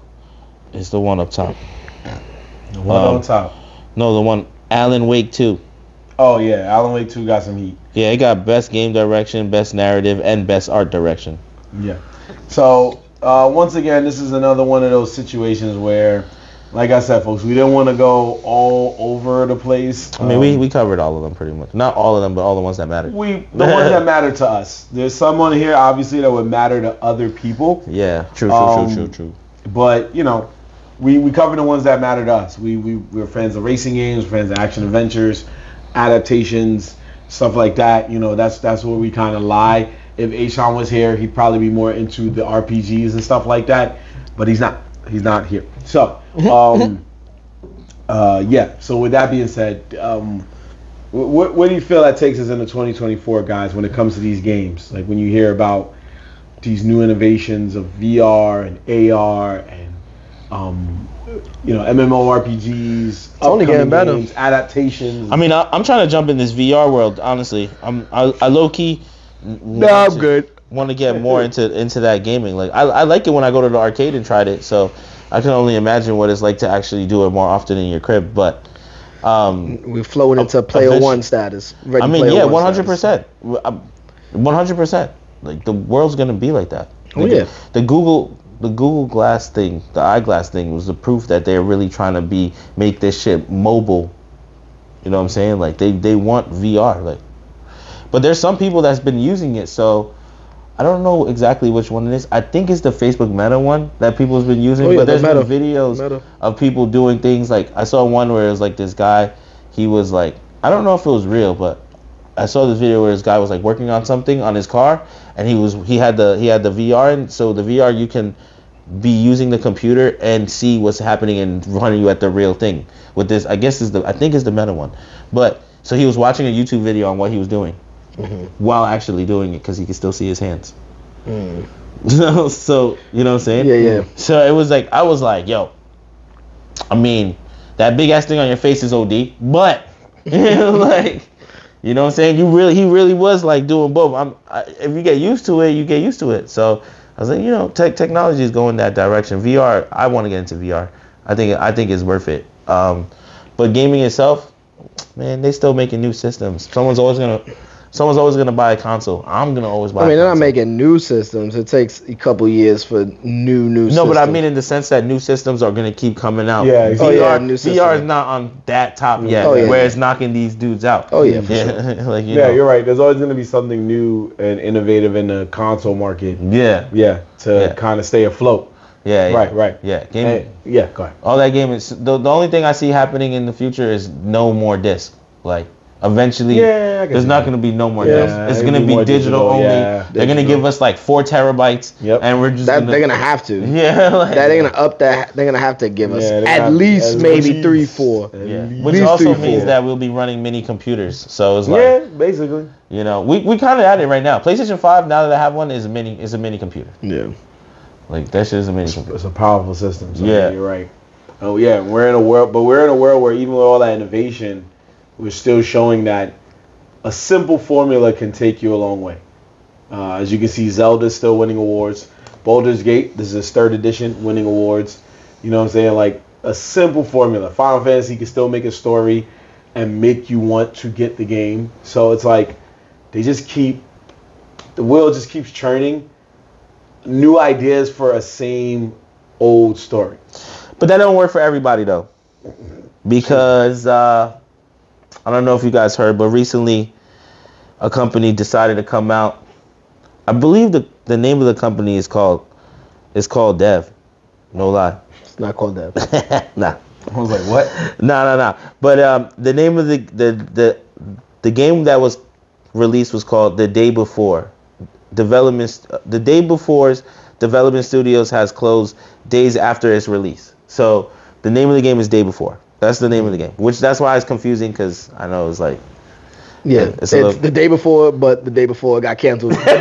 one up top. The one on top. No, the one Alan Wake 2. Oh yeah, Alan Wake 2 got some heat. Yeah, it got best game direction, best narrative, and best art direction. Yeah. So once again, this is another one of those situations where, like I said, folks, we didn't want to go all over the place. I mean, we covered all of them pretty much. Not all of them, but all the ones that mattered. The ones that matter to us. There's some on here, obviously, that would matter to other people. Yeah, true. But we covered the ones that matter to us. We're fans of racing games, we're fans of action adventures, adaptations, stuff like that. That's where we kind of lie. If Ashawn was here, he'd probably be more into the RPGs and stuff like that. But he's not. He's not here. So, So with that being said, what do you feel that takes us into 2024, guys, when it comes to these games? Like when you hear about these new innovations of VR and AR and MMORPGs, it's only getting better. Games, adaptations. I mean, I'm trying to jump in this VR world. Honestly, I low key. I'm good. Want to get more into that gaming. Like I like it when I go to the arcade and tried it. So I can only imagine what it's like to actually do it more often in your crib. But we're flowing into player one status. 100%. 100%. Like the world's gonna be like that. The Google Glass thing, the eyeglass thing, was the proof that they're really trying to make this shit mobile. You know what I'm saying? Like they want VR. Like. But there's some people that's been using it, so I don't know exactly which one it is. I think it's the Facebook Meta one that people's been using. But there's been videos of people doing things like, I saw one where it was like this guy, he was like, I don't know if it was real, but I saw this video where this guy was like working on something on his car, and he had the VR, and so the VR you can be using the computer and see what's happening and running you at the real thing. With this, I think it's the Meta one, but so he was watching a YouTube video on what he was doing. While actually doing it, because he could still see his hands. So you know what I'm saying? Yeah. So it was like, I was like, yo, I mean, that big ass thing on your face is OD, but like, you know what I'm saying? He really was like doing both. If you get used to it, you get used to it. So I was like, technology is going that direction. VR, I want to get into VR. I think it's worth it. But gaming itself, man, they still making new systems. Someone's always gonna buy a console. I'm gonna always buy. They're not making new systems. It takes a couple years for new systems. No, but I mean in the sense that new systems are gonna keep coming out. Yeah, exactly. VR is not on that top yet, where it's knocking these dudes out. Oh yeah, for sure. Like you're right. There's always gonna be something new and innovative in the console market. Yeah. To kind of stay afloat. Yeah. Right. Yeah. Yeah, go ahead. All that game is the only thing I see happening in the future is no more disc. Like eventually, I guess there's not going to be no more Yeah, disc. It's it'll going to be be more digital digital, only. yeah. They're going to Digital. give us like 4 terabytes, Yep. and we're just They're gonna have to. yeah, like, They're gonna up that. They're gonna have to give us Yeah, they're at gonna have- least at maybe least- 3, 4. at yeah. least Which also 3, means 4. that we'll be running mini computers. So it's like, Yeah, basically. you know, we kind of at it right now. PlayStation 5, now that I have one, is a mini computer. Yeah. Like that shit is a mini computer. It's a powerful system. So Yeah. you're right. Oh yeah, we're in a world where even with all that innovation, we're still showing that a simple formula can take you a long way. As you can see, Zelda's still winning awards. Baldur's Gate, this is its 3rd edition, winning awards. You know what I'm saying? Like a simple formula. Final Fantasy can still make a story and make you want to get the game. So it's like the wheel just keeps churning. New ideas for a same old story. But that don't work for everybody though, because I don't know if you guys heard, but recently a company decided to come out. I believe the name of the company is called Dev. No lie. It's not called that. Nah. I was like, what? No. But the name of the game that was released was called The Day Before. The Day Before's development studios has closed days after its release. So the name of the game is Day Before. That's the name of the game. That's why it's confusing, because I know it's like, Yeah, it's the day before, but the day before it got canceled. The day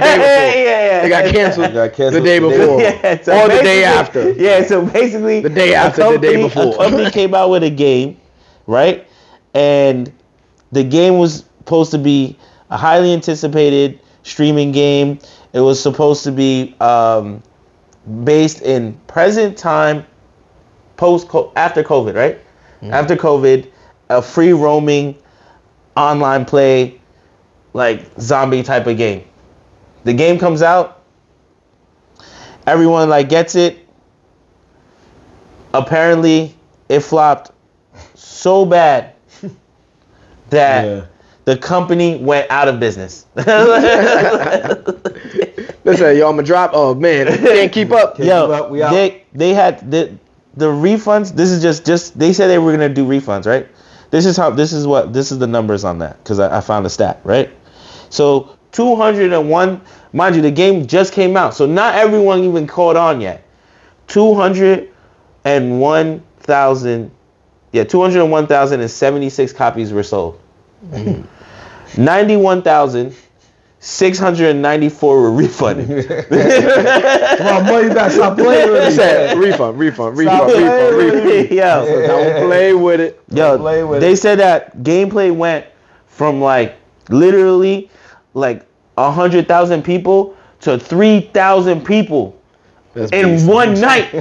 before, it got canceled. The day before, so or the day after. Yeah, so basically, The day after, the day before. A company came out with a game, right? And the game was supposed to be a highly anticipated streaming game. It was supposed to be based in present time, after COVID, right? After COVID, a free roaming online play, like zombie type of game. The game comes out, everyone like gets it. Apparently, it flopped so bad that the company went out of business. Listen, yo, I'm gonna drop. Oh man, can't keep up. Yo, we out. they had the refunds. This is just they said they were gonna do refunds, right? This is the numbers on that, because I found a stat, right? So 201, mind you, the game just came out, so not everyone even caught on yet. 201,076 copies were sold. 91,694 were refunded. Come on, money back. Stop playing with it. Said, refund. Yo, Don't play with it. They said that gameplay went from like literally like 100,000 people to 3,000 people That's in beast. one night.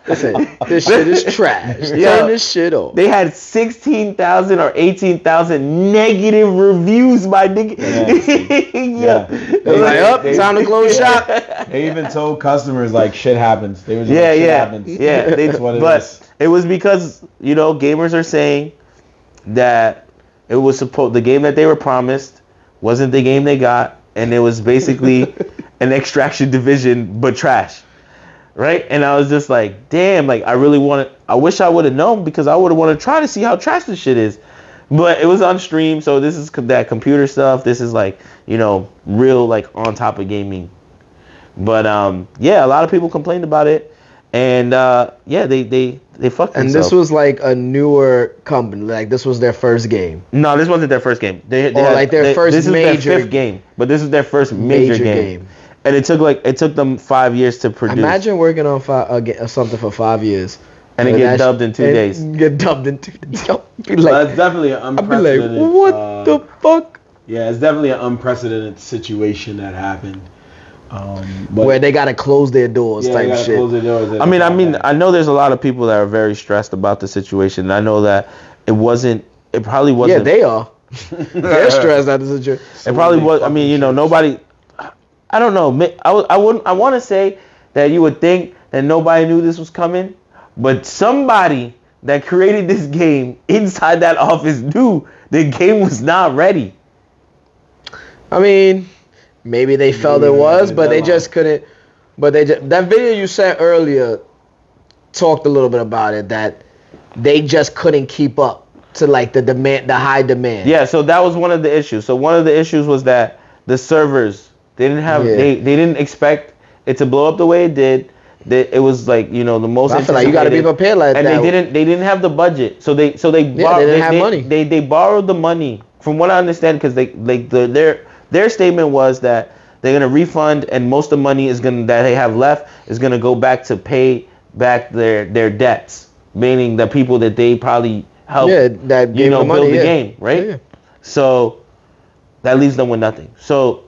Listen, this shit is trash. Turn this shit off. They had 16,000 or 18,000 negative reviews, my nigga. They like, up, time to close shop. They even told customers like shit happens. They were just Yeah, like, shit yeah, happens. yeah. That's what it But is. it was because, you know, gamers are saying that it was the game that they were promised wasn't the game they got, and it was basically an Extraction division but trash, right? And I was just like, damn, like I wish I would have known, because I would have wanted to try to see how trash this shit is. But it was on stream, so this is that computer stuff. This is like, you know, real like on top of gaming. But yeah, a lot of people complained about it, and yeah, they fucked themselves. And this was like a newer company. Like this was their first game. No, this wasn't their first game. This first is major their 5th game, but this is their first major game. And it took them 5 years to produce. Imagine working on something for 5 years. And it get dubbed in 2 days. Get dubbed in 2 days. That's definitely an I'd be unprecedented. like, what the fuck? Yeah, it's definitely an unprecedented situation that happened. But Where they gotta close their doors, type gotta shit. close their doors. I mean, I know there's a lot of people that are very stressed about the situation. I know that it probably wasn't. Yeah, they are. They're stressed at the situation. It probably was. I mean, you know, nobody. I don't know. I want to say that you would think that nobody knew this was coming, but somebody that created this game inside that office knew the game was not ready. I mean, maybe they felt it was, but they just couldn't But that video you sent earlier talked a little bit about it, that they just couldn't keep up to like the demand, the high demand. Yeah, so that was one of the issues. So one of the issues was that the servers, they didn't have, they didn't expect it to blow up the way it did. It was like, the most. I feel like you got to be prepared like and that. And they didn't have the budget, so they didn't have money. They borrowed the money, from what I understand, because their statement was that they're gonna refund, and most of the money that they have left is gonna go back to pay back their debts, meaning the people that they probably helped, that build money, the game, right? Yeah. So that leaves them with nothing. So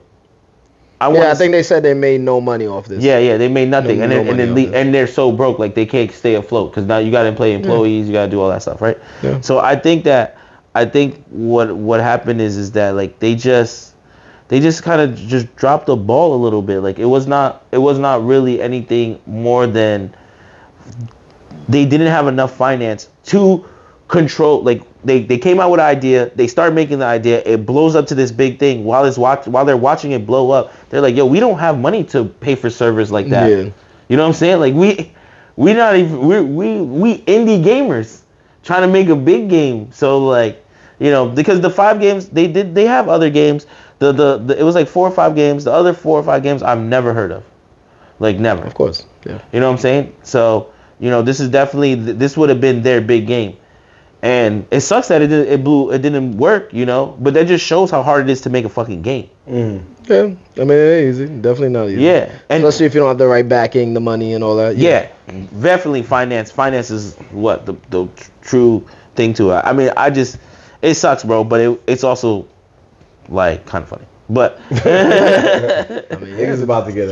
I think they said they made no money off this. Yeah, they made nothing, and they're so broke, like they can't stay afloat because now you got to employ employees, you got to do all that stuff, right? Yeah. So I think what happened is that like they just kind of just dropped the ball a little bit. Like it was not really anything more than they didn't have enough finance to control. Like they came out with an idea, they start making the idea, it blows up to this big thing. While they're watching it blow up, they're like, yo, we don't have money to pay for servers like that. Yeah. You know what I'm saying? Like we indie gamers trying to make a big game. So like, because the 5 games they have other games. The it was like 4 or 5 games. The other 4 or 5 games I've never heard of. Like never. Of course. Yeah. You know what I'm saying? So, this is definitely, this would have been their big game. And it sucks that it didn't work, but that just shows how hard it is to make a fucking game. Mm. Yeah, I mean, it ain't easy. Definitely not easy. Yeah. And especially if you don't have the right backing, the money and all that. Yeah, definitely finance. Finance is what the true thing to it. I mean, it sucks, bro, but it's also like kind of funny. But I mean, niggas about to get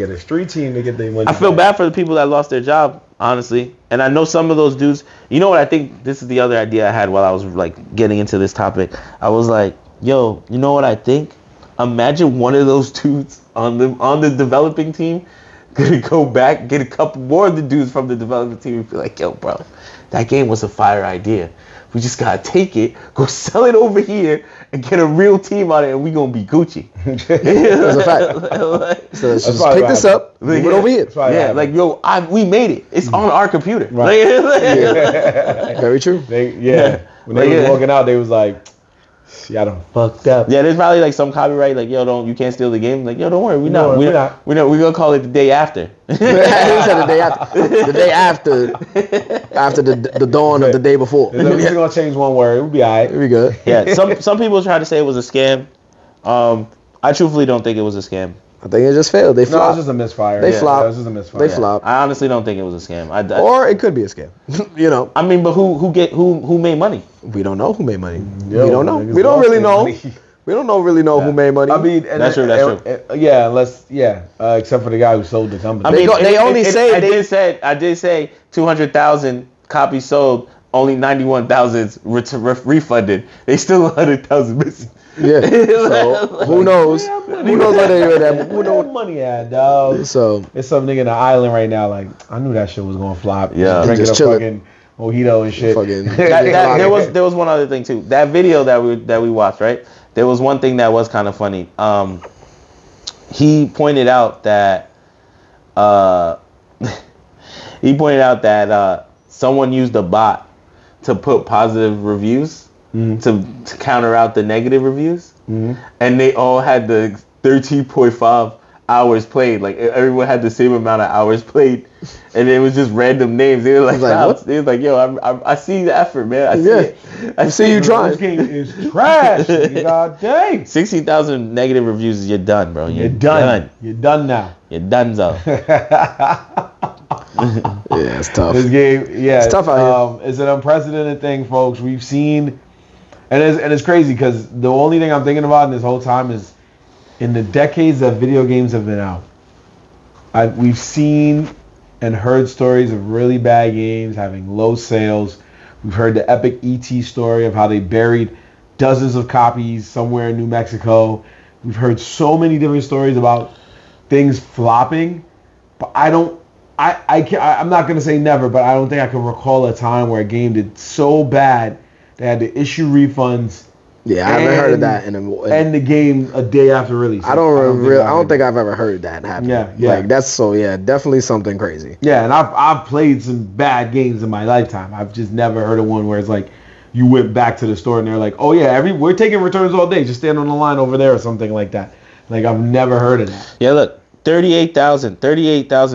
a street team to get their money. I feel bad for the people that lost their job, honestly. And I know some of those dudes. You know what? I think this is the other idea I had while I was like getting into this topic. I was like, yo, you know what I think? Imagine one of those dudes on the developing team gonna go back, get a couple more of the dudes from the development team and be like, yo, bro, that game was a fire idea. We just gotta take it, go sell it over here, and get a real team on it, and we gonna be Gucci. That's a fact. So let's just pick this up, move it over here. Yeah, like yo, we made it. It's on our computer. Right. Very true. When they was walking out, they was like, "Yeah, I done fucked up." Yeah, there's probably like some copyright, like yo, you can't steal the game. Like yo, don't worry, we're not. We're gonna call it the day after. He said the day after. The day after the dawn of the day before. We're gonna change one word. We'll be alright. We good. Yeah. Some people try to say it was a scam. I truthfully don't think it was a scam. I think it just failed. They flopped. No, it was just a misfire. They flopped. It was just a misfire. They flopped. I honestly don't think it was a scam. Or it could be a scam. I mean, but who made money? We don't know who made money. Yo, we don't know. We don't really know. We don't really know who made money. I mean, that's true. Except for the guy who sold the company. I mean, I did say 200,000 copies sold. Only 91,000 refunded. They still 100,000 missing. Yeah. So who knows? Who knows where they were at? Who knows money at, dog? So it's some nigga in the island right now. Like I knew that shit was gonna flop. Yeah. Drinking just a fucking mojito and shit. There was one other thing too. That video that we watched, right? There was one thing that was kind of funny. He pointed out that someone used a bot to put positive reviews to counter out the negative reviews, and they all had the 13.5 hours played. Like everyone had the same amount of hours played, and it was just random names. They were like, what? They was like, yo, I see the effort, man. I see you trying. This game is trash. God dang. 60,000 negative reviews. You're done, bro. You're done. You're done now. You're done, so. Yeah, it's tough. This game, it's tough out here. It's an unprecedented thing, folks. We've seen, and it's crazy because the only thing I'm thinking about in this whole time is in the decades that video games have been out, we've seen and heard stories of really bad games having low sales. We've heard the epic ET story of how they buried dozens of copies somewhere in New Mexico. We've heard so many different stories about things flopping, but I'm not going to say never, but I don't think I can recall a time where a game did so bad they had to issue refunds Yeah, I haven't heard of that in a. And the game a day after release. I don't think I've ever heard that happen. Yeah. Like that's definitely something crazy. Yeah, and I've played some bad games in my lifetime. I've just never heard of one where it's like you went back to the store and they're like, oh yeah, we're taking returns all day. Just stand on the line over there or something like that. Like I've never heard of that. Yeah, look, 38,000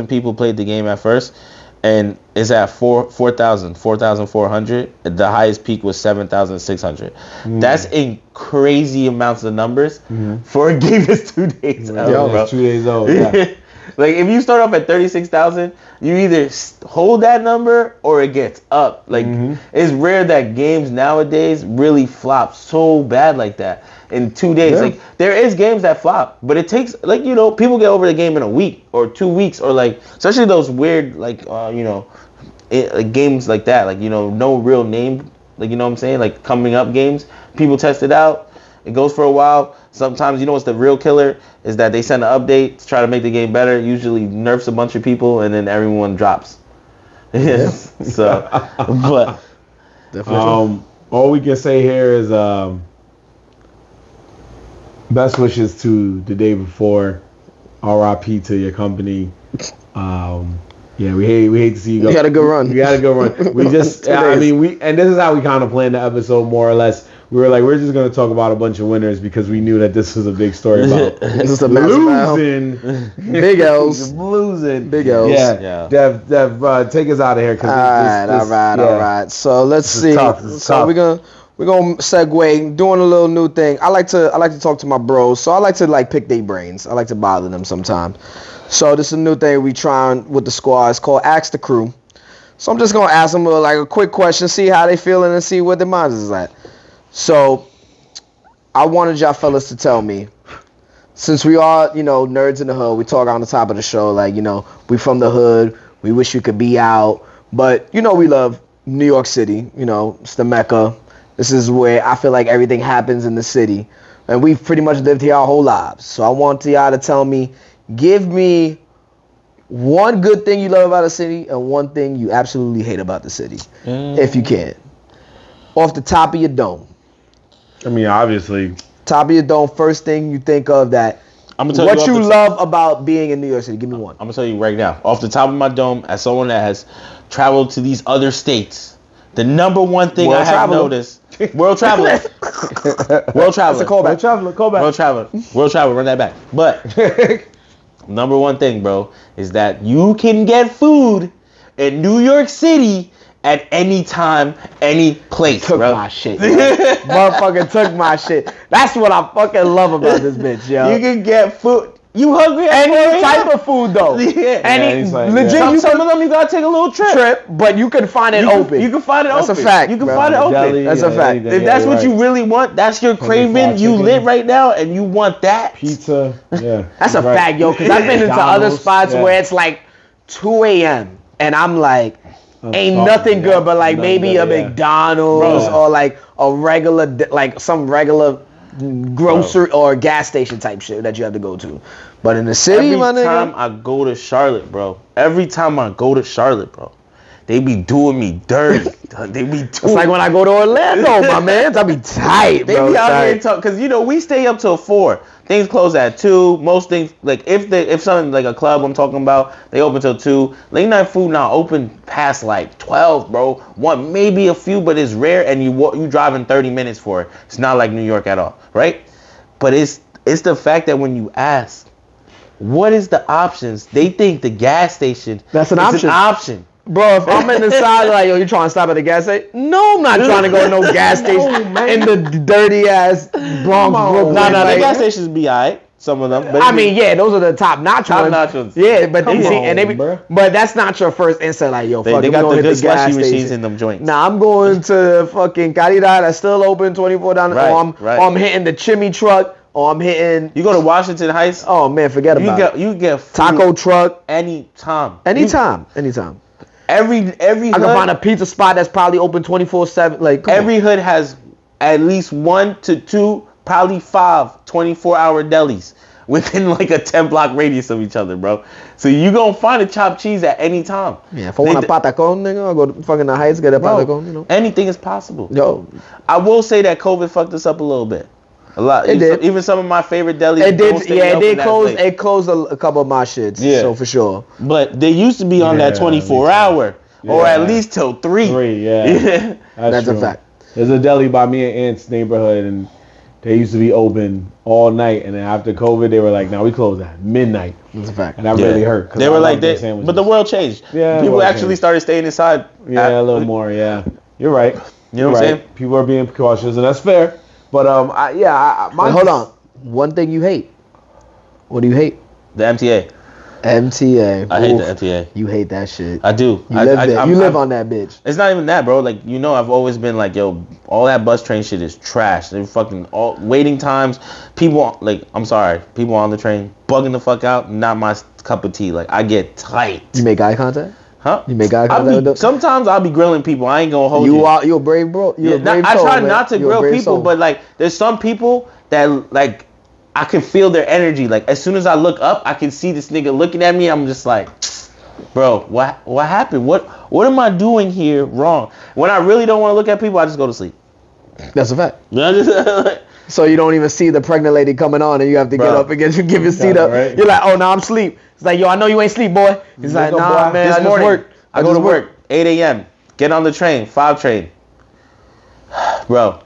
people played the game at first, and it's at 4,400. The highest peak was 7,600. That's in crazy amounts of numbers for a game that's 2 days old, bro. It's 2 days old. Yeah. Like if you start off at 36,000, you either hold that number or it gets up. Like it's rare that games nowadays really flop so bad like that in 2 days. Yeah. Like there is games that flop, but it takes like people get over the game in a week or 2 weeks or like especially those weird like like games like that, like no real name, like what I'm saying, like coming up games. People test it out. It goes for a while. Sometimes what's the real killer is that they send an update to try to make the game better. Usually nerfs a bunch of people and then everyone drops. Yes. So, but all we can say here is best wishes to the day before. RIP to your company. Yeah, we hate to see you go. We had a good run. We had a good run. We just, and this is how we kind of planned the episode more or less. We were like, we're just gonna talk about a bunch of winners because we knew that this was a big story about This is a losing, big L's, losing, big L's. Yeah. Dev, take us out of here. All right. So let's see. So we're gonna segue, doing a little new thing. I like to talk to my bros, so I like to pick their brains. I like to bother them sometimes. So this is a new thing we trying with the squad. It's called Ask the Crew. So I'm just gonna ask them a quick question, see how they feeling, and see where their minds is at. So I wanted y'all fellas to tell me, since we are nerds in the hood, we talk on the top of the show we from the hood. We wish we could be out, but we love New York City. It's the Mecca. This is where I feel like everything happens in the city, and we've pretty much lived here our whole lives. So I want y'all to tell me. Give me one good thing you love about the city and one thing you absolutely hate about the city, if you can. Off the top of your dome. I mean, obviously. Top of your dome, first thing you think of that. I'm gonna tell what you love about being in New York City. Give me one. I'm going to tell you right now. Off the top of my dome, as someone that has traveled to these other states, the number one thing I have noticed. World traveler. World traveler. That's a callback. World traveler. Callback. World traveler. World traveler. Run that back. But number one thing, bro, is that you can get food in New York City at any time, any place, Took bro. my shit. Motherfucker took my shit. That's what I fucking love about this bitch, yo. You can get food. You hungry? Any type of food though. Yeah. Legit. Some of them you gotta take a little trip. But you can find it open. You can find it That's open. a fact. You can bro. find it open. Deli, That's a fact. anything, If that's what you right. really want, that's your craving. fried You chicken. lit right now, and you want that. Pizza. Yeah. That's a right. fact, yo. Because I've been into other McDonald's, spots yeah. where it's 2 a.m. and I'm like, ain't sorry, nothing good, but nothing maybe good, a yeah. McDonald's Bro. or a regular, some regular grocery or gas station type shit that you have to go to. But in the city, my Every time nigga. I go to Charlotte, bro. They be doing me dirty. They be doing. It's like when I go to Orlando, my man. I be tight, They bro. be out here tight. talk because we stay up till 4. Things close at 2. Most things if something like a club I'm talking about, they open till 2. Late night food now open past 12, bro. One maybe a few, but it's rare, and you driving 30 minutes for it. It's not like New York at all, right? But it's the fact that when you ask, what is the options? They think the gas station That's an is option. Bro, if I'm in the side yo, you trying to stop at the gas station? No, I'm not trying to go to no gas station in the dirty ass Bronx, Brooklyn. No, the gas stations be alright. Some of them. But Those are the top notch ones. Top-notch ones. Yeah, but Come on, bro. but that's not your first instant. Yo, fuck, they we got gonna the hit good the gas slushy station. machines in them joints. Nah, I'm going to fucking Caridad. That's still open 24 down. Right, Or I'm hitting the Chimney truck. Or I'm hitting. You go to Washington Heights. Oh man, forget about it. You get food Taco truck. anytime. Anytime. Every I can find a pizza spot that's probably open 24/7. Every hood has at least 1 to 2, probably 5 24-hour delis. within like a 10 block radius of each other, bro. So you gonna find a chopped cheese at any time. Yeah, if I want a patacon, nigga, I'll go to fucking the Heights, get a patacon, you know. Anything is possible. Yo, I will say that COVID fucked us up a little bit. A lot. It did. Even some of my favorite delis. it did. Yeah, it did close. It closed a couple of my shits. Yeah. So for sure. But they used to be on that 24 hour. Or at least till 3. 3, yeah. That's true. a fact. There's a deli by me and Ant's neighborhood, and they used to be open all night. And then after COVID, they were like, "Now we close at midnight." That's a fact. And that really hurt. They were like, but the world changed. Yeah, people actually started staying inside. Yeah, a little more. Yeah, you're right. You know what I'm saying? People are being cautious, and that's fair. But Hold on. One thing you hate. What do you hate? The MTA. MTA. I hate the MTA. You hate that shit. I do. You live there. You live on that bitch. It's not even that, bro. Like, you know, I've always been like, yo, all that bus train shit is trash. They're fucking all waiting times. People, like, I'm sorry, people on the train bugging the fuck out. Not my cup of tea. Like, I get tight. You make eye contact? Huh? You make eye contact with them? Sometimes I'll be grilling people. I ain't gonna hold you. You a brave bro. I try not to grill people, but like, there's some people that like, I can feel their energy. Like, as soon as I look up, I can see this nigga looking at me. I'm just like, bro, what happened? What am I doing here wrong? When I really don't want to look at people, I just go to sleep. That's a fact. So you don't even see the pregnant lady coming on, and you have to get up and give your seat up. Right. You're like, oh, no, I'm asleep. It's like, yo, I know you ain't sleep, boy. He's like, nah, man, this morning, I go to work, 8 a.m., get on the train, 5 train. Bro,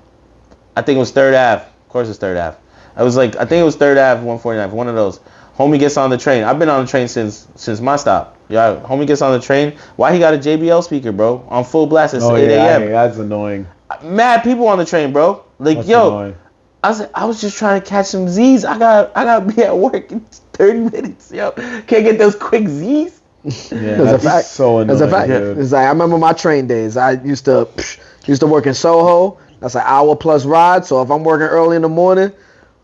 I think it was 3rd Ave. Of course it's 3rd Ave. I think it was 3rd Ave, 149, one of those. Homie gets on the train. I've been on the train since my stop. Yeah, homie gets on the train. Why he got a JBL speaker, bro? On full blast at 8 a.m. That's annoying. Mad people on the train, bro. Like, that's annoying. I was just trying to catch some Z's. I gotta be at work in 30 minutes, yo. Can't get those quick Z's. Yeah, that's a fact. So annoying. That's a fact. Dude. It's like, I remember my train days. I used to work in Soho. That's an hour plus ride. So if I'm working early in the morning,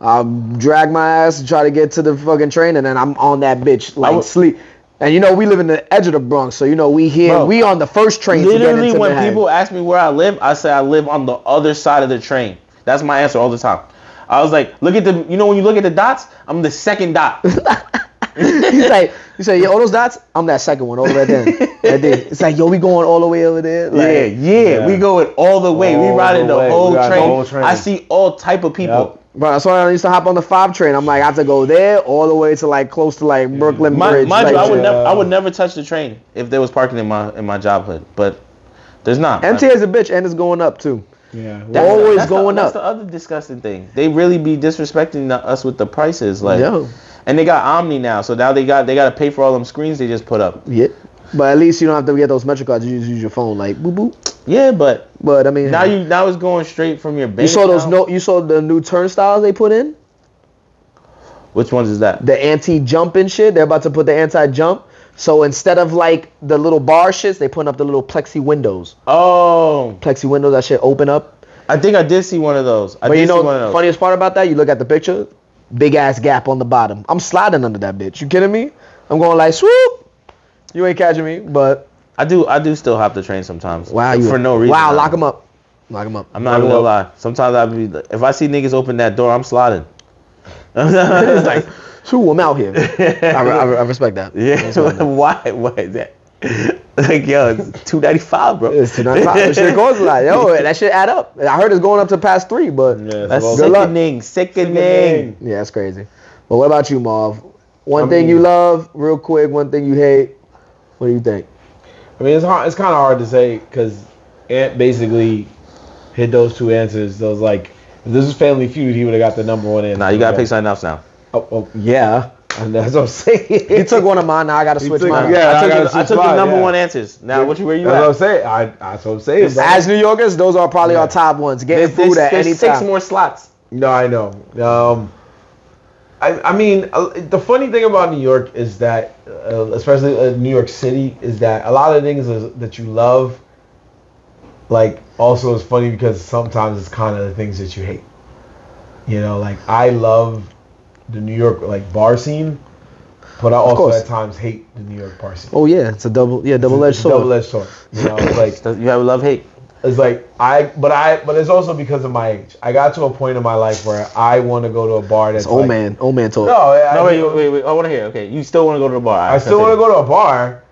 I'll drag my ass and try to get to the fucking train, and then I'm on that bitch like sleep. And you know, we live in the edge of the Bronx, so you know we on the first train. Literally, when people ask me where I live, I say I live on the other side of the train. That's my answer all the time. I was like, look at when you look at the dots, I'm the second dot. You say, yo, all those dots, I'm that second one over there. Right there. It's like, yo, we going all the way over there. Like, yeah, we going all the way. We riding the whole train. I see all type of people. Yep. Bro, that's why I used to hop on the 5 train. I'm like, I have to go there all the way to like close to like Brooklyn Bridge. Mind you, I would never touch the train if there was parking in my job hood, but there's not. MTA is a bitch, and it's going up too. Yeah, always going up. That's the other disgusting thing. They really be disrespecting us with the prices, like. Yo. And they got Omni now, so now they got to pay for all them screens they just put up. Yeah, but at least you don't have to get those Metro cards. You just use your phone, like boop boop. Yeah, but I mean, now it's going straight from your bank. You saw the new turnstiles they put in. Which ones is that? The anti-jump and shit. They're about to put the anti-jump. So instead of like the little bar shits, they putting up the little plexi windows. Oh, plexi windows. That shit open up. I think I did see one of those. The funniest part about that, you look at the picture. Big ass gap on the bottom. I'm sliding under that bitch. You kidding me? I'm going like swoop. You ain't catching me, but I do still hop the train sometimes. Wow, for no reason. Wow, lock them up. Lock them up. I'm not even gonna lie. Sometimes if I see niggas open that door, I'm sliding. It's like, I'm out here. I respect that. Yeah. Why is that? Like, yo, it's $2.95, bro. It's $2.95. That shit costs a lot. Yo, that shit add up. I heard it's going up to past 3, but that's sickening. Yeah, that's crazy. But what about you, Marv? One thing you love, real quick. One thing you hate. What do you think? I mean, it's kind of hard to say because Ant basically hit those 2 answers. Those like, if this was Family Feud, he would have got the number 1 answer. Nah, you gotta pick something else now. Oh yeah. And that's what I'm saying. He took one of mine. Now I got to switch mine. Yeah, I took the number 1 answers. Now, where you at? That's what I'm saying. That's what I'm saying. As New Yorkers, those are probably our top ones. Getting food at any time. There's 6 more slots. No, I know. I mean, the funny thing about New York is that, especially New York City, is that a lot of things that you love, like, also is funny because sometimes it's kind of the things that you hate. You know, like, I love the New York like bar scene, but I also at times hate the New York bar scene. Oh yeah, it's a double-edged sword. Double-edged sword. You know, it's like you have love-hate. It's like but it's also because of my age. I got to a point in my life where I want to go to a bar that's Old man talk. No, wait. I want to hear. Okay, you still want to go to the bar? I still want to go to a bar,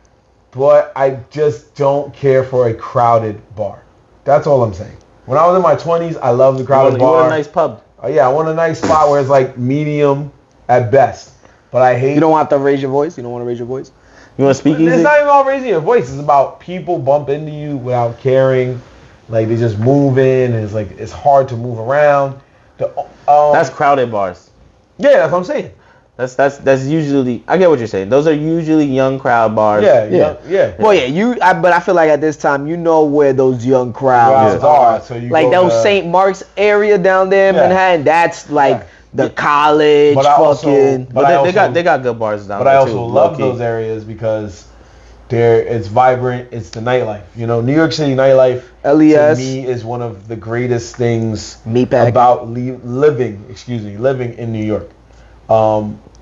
but I just don't care for a crowded bar. That's all I'm saying. When I was in my 20s, I loved the crowded bar. You want a nice pub? Yeah, I want a nice spot where it's like medium at best. But I hate. You don't want to raise your voice. You don't want to raise your voice. You want to speak easy? It's not even about raising your voice. It's about people bump into you without caring. Like they just move in, and it's hard to move around. That's crowded bars. Yeah, that's what I'm saying. That's usually. I get what you're saying. Those are usually young crowd bars. Yeah. Well, yeah, but I feel like at this time, you know where those young crowds are. So you like go those to, St. Mark's area down there in Manhattan. That's like the college fucking. But they got good bars down there. But I also love those areas because it's vibrant. It's the nightlife. You know, New York City nightlife LES to me is one of the greatest things Meatpacking. about living in New York.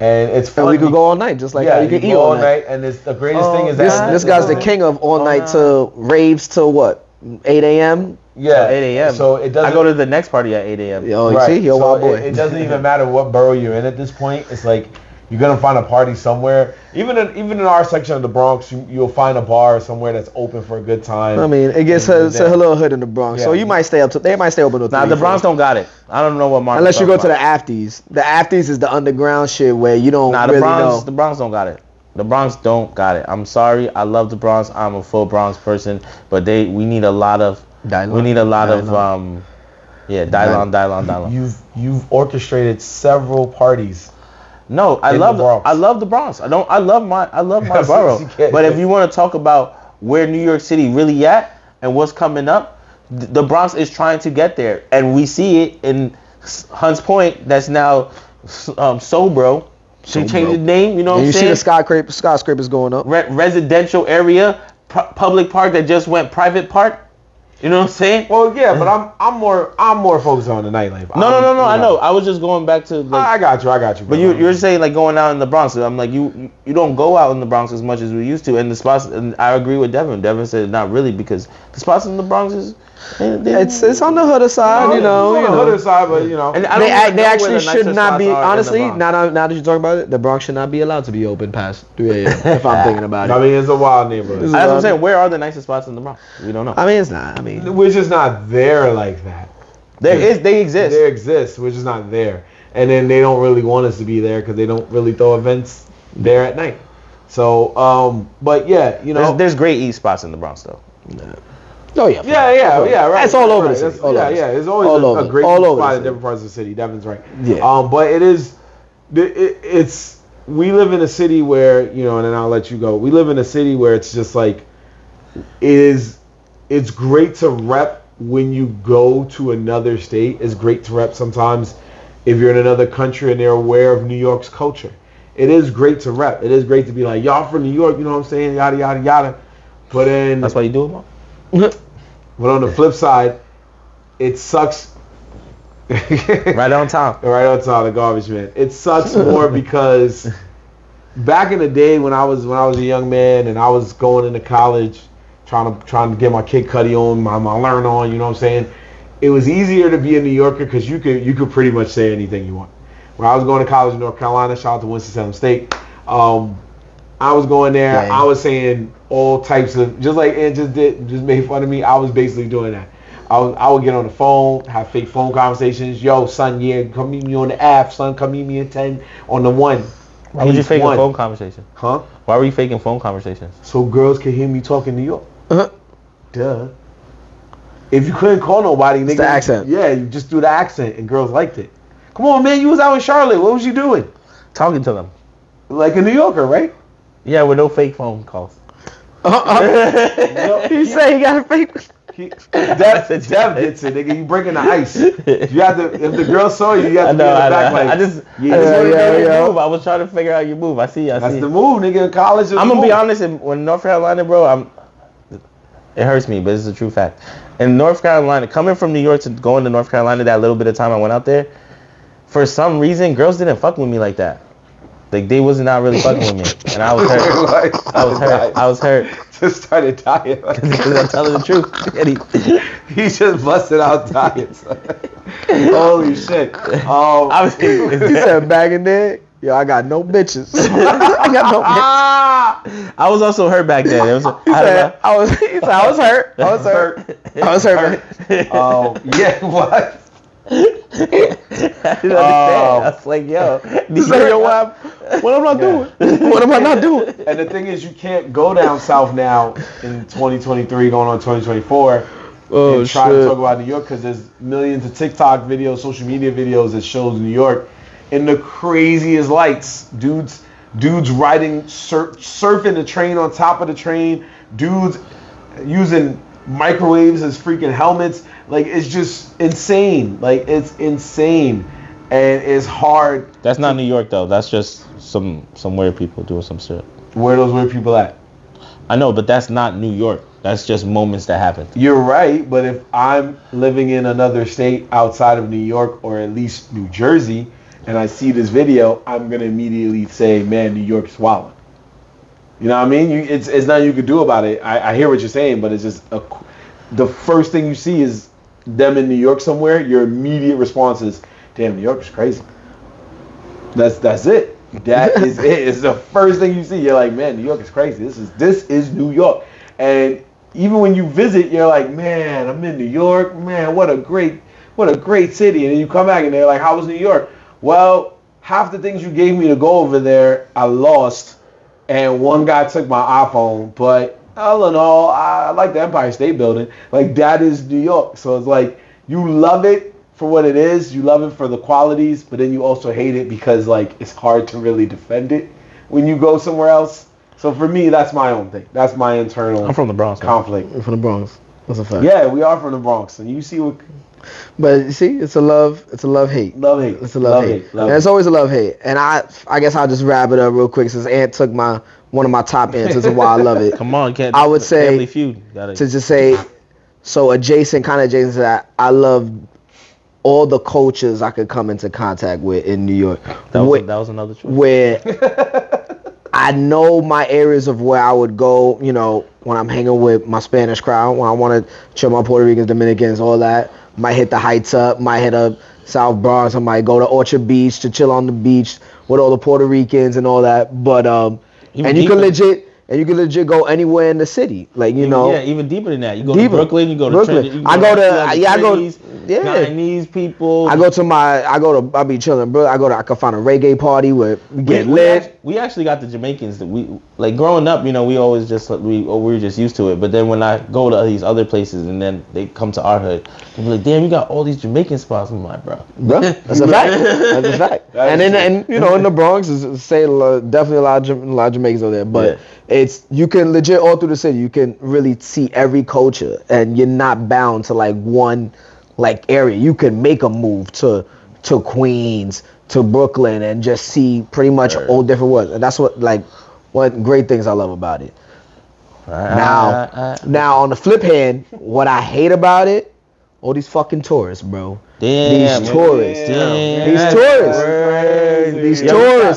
And it's fun. And we could go all night, just like how you can eat all night. And it's the greatest thing is that this guy's the king of all night to raves till what? 8 a.m. Yeah, 8 a.m. So it doesn't. I go to the next party at 8 a.m. Oh, you see, you're a wild boy. It doesn't even matter what borough you're in at this point. It's like you're gonna find a party somewhere. Even in our section of the Bronx, you'll find a bar somewhere that's open for a good time. I mean, it gets a little hood in the Bronx, so you might stay up to. They might stay open until 3. Nah, the Bronx don't got it. I don't know what Mark. Unless you go to the Afties. The Afties is the underground shit where you don't really know. The Bronx don't got it. The Bronx don't got it. I'm sorry. I love the Bronx. I'm a full Bronx person, but we need a lot of. Dylon. We need a lot of Dylon. You've orchestrated several parties. No, I love the Bronx. I love my borough. But if you want to talk about where New York City really at and what's coming up, the Bronx is trying to get there, and we see it in Hunts Point. That's now Sobro. She changed the name. You know what I'm saying? You see the skyscrapers going up. Residential area, public park that just went private park. You know what I'm saying? Well, yeah, but I'm more focused on the nightlife. No. I know. I was just going back to. Like, I got you. But you're saying like going out in the Bronx. I'm like you don't go out in the Bronx as much as we used to. And the spots, and I agree with Devin. Devin said not really because the spots in the Bronx is. It's on the hood side, you know. It's on the hood side, but you know. And they actually should not be. Honestly, now that you're talking about it, the Bronx should not be allowed to be open past 3 a.m. if I'm thinking about it. I mean, it's a wild neighborhood. That's what I'm saying. Where are the nicest spots in the Bronx? We don't know. I mean, it's not. I mean, we're just not there like that. They exist. They exist. We're just not there. And then they don't really want us to be there because they don't really throw events there at night. So, but yeah, you know, there's great eat spots in the Bronx though. Nah. Oh yeah. Yeah, right. That's all over the city. city. There's always a great spot in different parts of the city. Devin's right. Yeah. But it's we live in a city where, you know, and then I'll let you go. We live in a city where it's just like it's great to rep when you go to another state. It's great to rep sometimes if you're in another country and they're aware of New York's culture. It is great to rep. It is great to be like, y'all from New York, you know what I'm saying? Yada yada yada. But then that's why you do it, Mom. But on the flip side, it sucks. Right on time, the garbage man. It sucks more because back in the day when I was a young man and I was going into college, trying to get my Kid Cudi on, my learn on, you know what I'm saying? It was easier to be a New Yorker because you could pretty much say anything you want. When I was going to college in North Carolina, shout out to Winston-Salem State. I was going there. Dang. I was saying all types of just made fun of me. I was basically doing that. I would get on the phone, have fake phone conversations. Yo, son, come meet me on the app. Son, come meet me at 10 on the 1. Why would you fake a phone conversation? Huh? Why were you faking phone conversations? So girls could hear me talking New York. Duh. If you couldn't call nobody, nigga, the accent. Yeah, you just do the accent, and girls liked it. Come on, man, you was out in Charlotte. What was you doing? Talking to them. Like a New Yorker, right? Yeah, with no fake phone calls. He said he got a fake. Dev gets it, nigga. You breaking the ice. You have to. If the girl saw you, you have to be in the back like. I just move. I was trying to figure out your move. I see. That's the move, nigga. In college, I'm gonna be honest. When North Carolina, bro, it hurts me, but it's a true fact. In North Carolina, coming from New York to going to North Carolina, that little bit of time I went out there, for some reason, girls didn't fuck with me like that. Like they was not really fucking with me, and I was hurt. I was hurt. Just started dying. Because I'm telling the truth. And He just busted out diets. Holy shit. I was. He said back in there, yo, I got no bitches. I got no bitches. I was also hurt back then. It was. He said I was hurt. I was hurt. I was hurt. Yeah, what? I didn't understand. I was like, yo, what am I doing? What am I not doing? And the thing is, you can't go down south now in 2023, going on 2024, and try to talk about New York because there's millions of TikTok videos, social media videos that shows New York in the craziest lights. Dudes riding, surfing the train on top of the train. Dudes using microwaves as freaking helmets. Like, it's just insane. Like, it's insane. And it's hard. That's not New York, though. That's just some weird people doing some shit. Where are those weird people at? I know, but that's not New York. That's just moments that happen. You're right, but if I'm living in another state outside of New York or at least New Jersey, and I see this video, I'm going to immediately say, man, New York's wilding. You know what I mean? It's nothing you could do about it. I hear what you're saying, but it's just the first thing you see is them in New York somewhere. Your immediate response is, damn, New York is crazy. That's it. That is it. It's the first thing you see. You're like, man, New York is crazy. This is New York. And even when you visit, you're like, man, I'm in New York. Man, what a great city. And then you come back and they're like, how was New York? Well, half the things you gave me to go over there, I lost. And one guy took my iPhone. But all in all, I like the Empire State Building. Like, that is New York. So it's like, you love it for what it is. You love it for the qualities. But then you also hate it because, like, it's hard to really defend it when you go somewhere else. So for me, that's my own thing. That's my internal I'm from the Bronx. conflict. I'm from the Bronx. That's a fact. Yeah, we are from the Bronx. And you see what... But you see, it's a love hate. Love hate. It's a love hate. And it's always a love hate. And I guess I'll just wrap it up real quick since Ant took one of my top answers of why I love it. Come on, can't. I would say Family Feud. To just say, so adjacent to that, I love all the cultures I could come into contact with in New York. That was another choice. Where I know my areas of where I would go, you know, when I'm hanging with my Spanish crowd, when I want to chill my Puerto Ricans, Dominicans, all that. Might hit the Heights up, might hit up South Bronx, I might go to Orchard Beach to chill on the beach with all the Puerto Ricans and all that. But and you can legit go anywhere in the city, like you know. Yeah, even deeper than that. You go to Brooklyn, you go to Trinity, I go Chinese people. I'll be chilling, bro. I can find a reggae party where we get lit. We actually got the Jamaicans that we like growing up. You know, we always just we were just used to it. But then when I go to these other places and then they come to our hood, they be like, "Damn, you got all these Jamaican spots." I'm like, bro, that's a fact. That's a fact. And you know, in the Bronx, definitely a lot of Jamaicans over there. But you can legit all through the city. You can really see every culture, and you're not bound to like one like area. You can make a move to Queens, to Brooklyn, and just see pretty much all different worlds. And that's what great things I love about it. Now on the flip hand, what I hate about it, all these fucking tourists, bro. These tourists,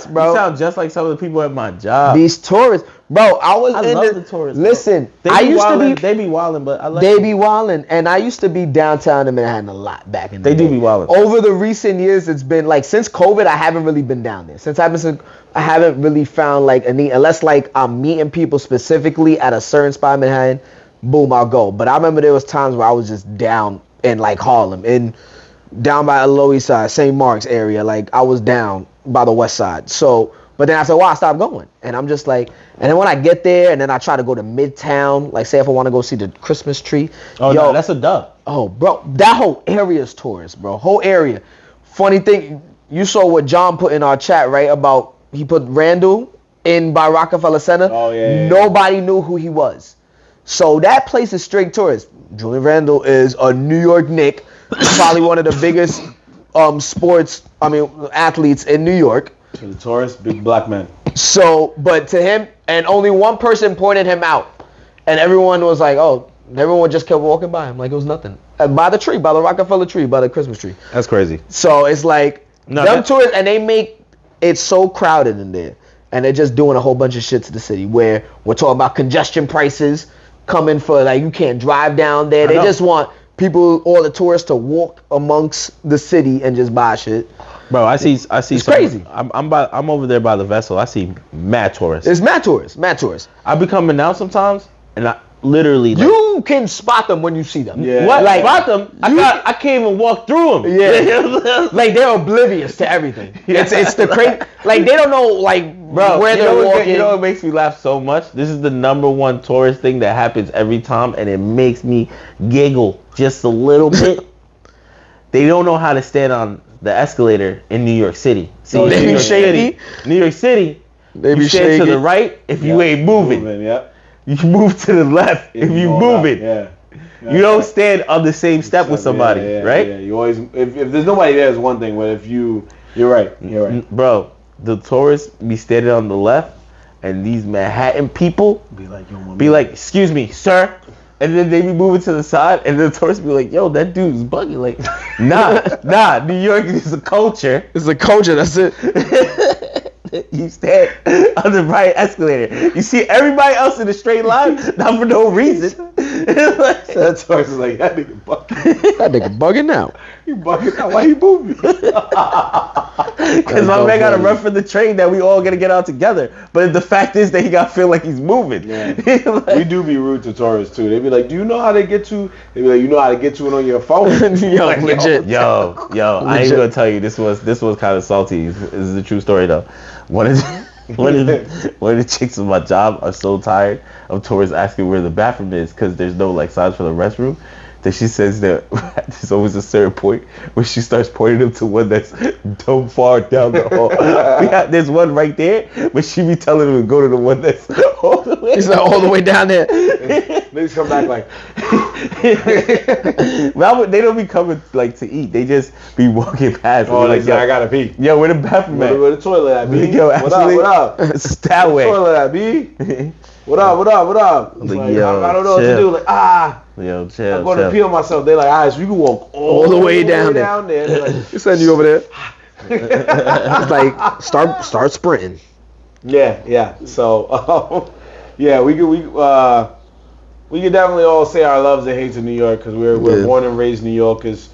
bro. You sound just like some of the people at my job. These tourists, bro. I love the tourists. Listen, they be wildin', but I like they be wildin', and I used to be downtown in Manhattan a lot back in the day. They do be wildin'. Over the recent years, it's been like since COVID, I haven't really been down there. I haven't really found like a need unless like I'm meeting people specifically at a certain spot in Manhattan. Boom, I'll go. But I remember there was times where I was just down in like Harlem and down by the Lower East Side, St. Mark's area. Like I was down by the West Side. So, but then after a while, I stopped going. And I'm just like, and then when I get there and then I try to go to Midtown, like say if I want to go see the Christmas tree. Oh, no, that's a dub. Oh, bro, that whole area is tourist, bro. Whole area. Funny thing, you saw what John put in our chat, right? About he put Randall in by Rockefeller Center. Oh, yeah. Nobody knew who he was. So that place is straight tourist. Julian Randle is a New York Knick, probably one of the biggest athletes in New York. To the tourist, big black man. So, but to him, and only one person pointed him out, and everyone was like, "Oh," everyone just kept walking by him like it was nothing. By the tree, by the Rockefeller tree, by the Christmas tree. That's crazy. So it's like them tourists, and they make it's so crowded in there, and they're just doing a whole bunch of shit to the city. Where we're talking about congestion prices coming for like you can't drive down there. They just want people, all the tourists, to walk amongst the city and just buy shit. Bro, I see. It's crazy. I'm over there by the vessel. I see mad tourists. It's mad tourists. I be coming out sometimes, and I literally you can spot them when you see them. Yeah. What? Like, spot them? I can't even walk through them. Yeah. Like they're oblivious to everything. Yeah. It's the crazy. Like they don't know bro, where they're walking. You know what makes me laugh so much? This is the number one tourist thing that happens every time, and it makes me giggle just a little bit. They don't know how to stand on the escalator in New York City. See, they be shaky. New York City, they be you stand shaky. to the right if you ain't moving. Yep. You move to the left if you moving. Yeah. You don't stand on the same step with somebody, right? Yeah. You always if there's nobody there is one thing, but if you're right. Bro, the tourists be standing on the left, and these Manhattan people be like, excuse me, sir. And then they be moving to the side, and the tourists be like, yo, that dude's bugging. Like, nah, New York is a culture. It's a culture, that's it. You stand on the right escalator. You see everybody else in a straight line, not for no reason. That tourist is like, that nigga bugging. That nigga bugging now. You bugging now? Why you moving? Because my man got to run for the train that we all gonna get out together. But the fact is that he got to feel like he's moving. Yeah. We do be rude to tourists too. They be like, do you know how to get to? They be like, you know how to get to it on your phone? Yo, like, legit. Yo, I ain't gonna tell you. This was kind of salty. This is a true story though. One of the chicks in my job are so tired of tourists asking where the bathroom is because there's no like signs for the restroom, that she says that there's always a certain point where she starts pointing them to one that's dumb far down the hall. There's one right there, but she be telling them to go to the one that's all the way. It's not all the way down there. They just come back like. Well, they don't be coming like to eat. They just be walking past. Oh, like, I gotta pee. Yo, where the bathroom at? Where the toilet at, B? Yo, what up? It's that way. Where the toilet at, B? What up? Like, yo, I don't know chill. what to do. Like, yo, chill. I'm going to pee on myself. They're like, all right, so you can walk all the way down there. They're like, you send you over there. It's like start sprinting. Yeah. So, yeah, we could definitely all say our loves and hates of New York because we're born and raised New Yorkers,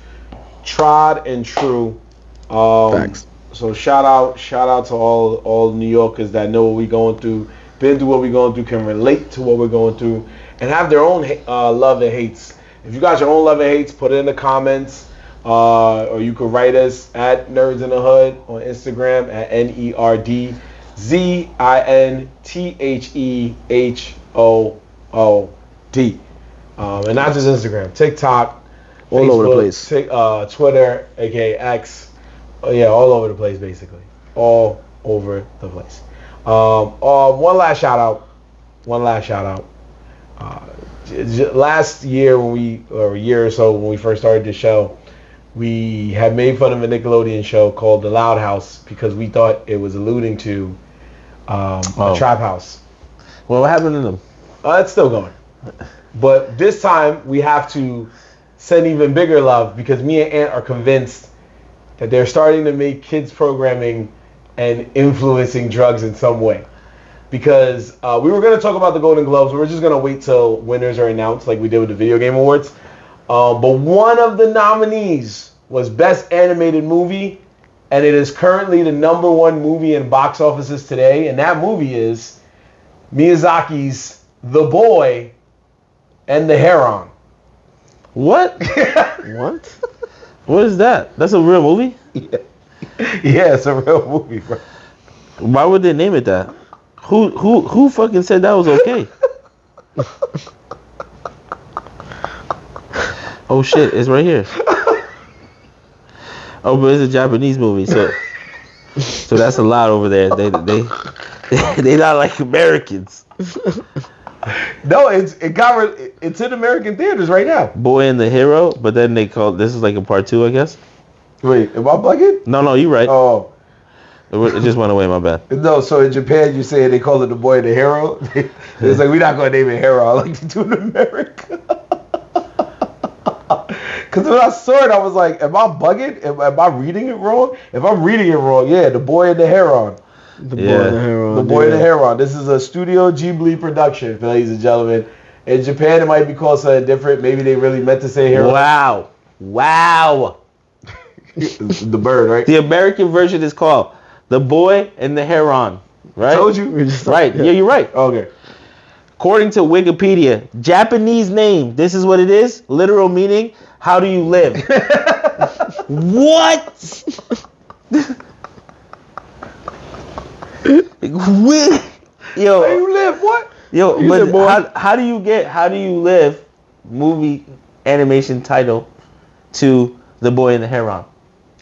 tried and true. Facts. So shout out to all New Yorkers that know what we're going through, been through what we're going through, can relate to what we're going through, and have their own love and hates. If you got your own love and hates, put it in the comments, or you could write us at Nerds in the Hood on Instagram at NERDZINTHEHOOD. And not just Instagram, TikTok, all Facebook, over the place. Twitter, aka X, all over the place, basically, all over the place. One last shout out. Last year or a year or so when we first started the show, we had made fun of a Nickelodeon show called The Loud House because we thought it was alluding to a trap house. Well, what happened to them? It's still going. But this time we have to send even bigger love because me and Ant are convinced that they're starting to make kids programming and influencing drugs in some way. Because we were going to talk about the Golden Globes. We're just going to wait till winners are announced like we did with the Video Game Awards. But one of the nominees was Best Animated Movie, and it is currently the #1 movie in box offices today. And that movie is Miyazaki's The Boy and the Heron. What? What? What is that? That's a real movie? Yeah, it's a real movie, bro. Why would they name it that? Who fucking said that was okay? Oh shit, it's right here. Oh, but it's a Japanese movie, so that's a lot over there. They not like Americans. No, it's in American theaters right now. Boy and the Hero, but then they call this is like a part 2, I guess. Wait, am I bugging? No, you right. Oh. It just went away, my bad. No, so in Japan, you say they call it The Boy and the Hero. It's like, we're not going to name it Hero like they do in America. Because when I saw it, I was like, am I bugging? Am I reading it wrong? If I'm reading it wrong, yeah, The Boy and the Heron. The Boy and the Heron. The Boy and the Heron. This is a Studio Ghibli production, ladies and gentlemen. In Japan, it might be called something different. Maybe they really meant to say Heron. Wow. The bird, right? The American version is called The Boy and the Heron. Right? Told you. Right. Yeah, you're right. Okay. According to Wikipedia, Japanese name. This is what it is. Literal meaning. How do you live? What? Yo. How you live? What? Yo, but how do you live movie animation title to The Boy and the Heron?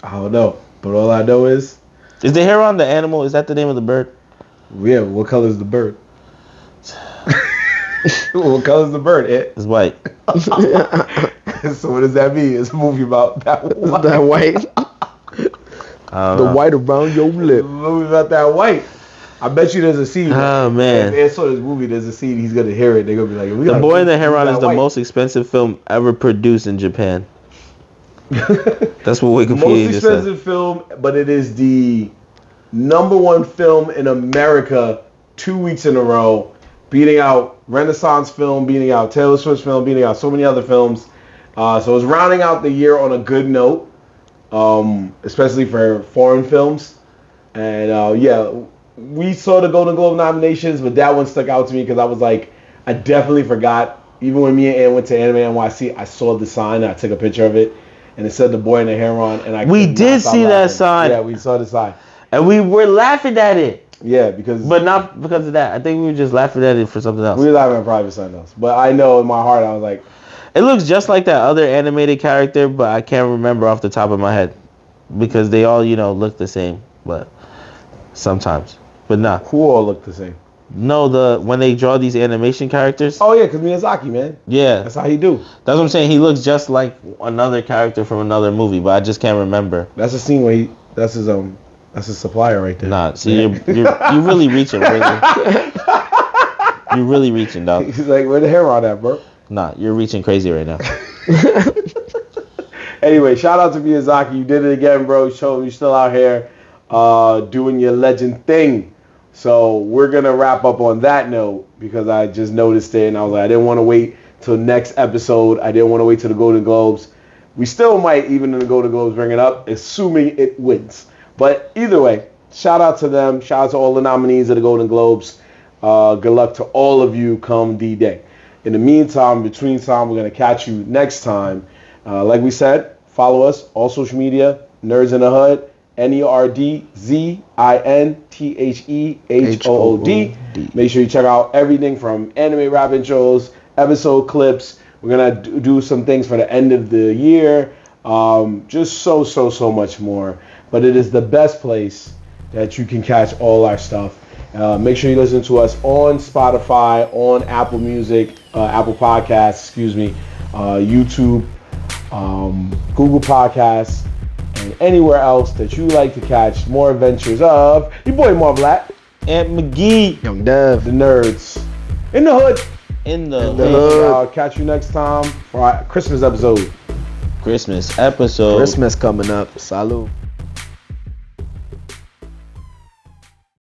I don't know. But all I know is the heron the animal? Is that the name of the bird? Yeah, what color is the bird? What color is the bird? It's white. So what does that mean? It's a movie about that white. That white. The white around your lip. It's a movie about that white. I bet you there's a scene. Oh, man. If they saw this movie, there's a scene he's going to hear it. They're going to be like, The Boy and the Heron is the most expensive film ever produced in Japan. That's what Wikipedia most just said. expensive film, but it is the #1 film in America 2 weeks in a row, beating out Renaissance film, beating out Taylor Swift film, beating out so many other films. So it's rounding out the year on a good note, especially for foreign films. And yeah, we saw the Golden Globe nominations, but that one stuck out to me because I was like, I definitely forgot. Even when me and Ann went to Anime NYC, I saw the sign and I took a picture of it, and it said The Boy and the Heron. And we did see that sign. Yeah, we saw the sign, and we were laughing at it. Yeah, because but not because of that. I think we were just laughing at it for something else. We were laughing at probably something else. But I know in my heart I was like, it looks just like that other animated character, but I can't remember off the top of my head because they all look the same. But sometimes, but nah. Who all look the same? No, when they draw these animation characters. Oh yeah, because Miyazaki, man. Yeah, that's how he do. That's what I'm saying. He looks just like another character from another movie, but I just can't remember. That's a scene where that's his supplier right there. Nah, see, you're really reaching, really. You're really reaching, dog. He's like, where the Heron at, bro? Nah, you're reaching crazy right now. Anyway, shout out to Miyazaki. You did it again, bro. Show you're still out here doing your legend thing. So we're going to wrap up on that note because I just noticed it and I was like, I didn't want to wait till next episode. I didn't want to wait till the Golden Globes. We still might, even in the Golden Globes, bring it up, assuming it wins. But either way, shout out to them. Shout out to all the nominees of the Golden Globes. Good luck to all of you come D-Day. In the meantime, between time, we're going to catch you next time. Like we said, follow us, all social media, Nerds in the Hood. NERDZINTHEHOOD. Make sure you check out everything from anime rap intros, episode clips. We're going to do some things for the end of the year. Just so much more. But it is the best place that you can catch all our stuff. Make sure you listen to us on Spotify, on Apple Music, Apple Podcasts, YouTube, Google Podcasts, and anywhere else that you like to catch more adventures of your boy Mar Black, Aunt McGee, Young Dev, the Nerds in the Hood. In the Hood. Catch you next time for our Christmas episode. Christmas episode. Christmas coming up. Salud.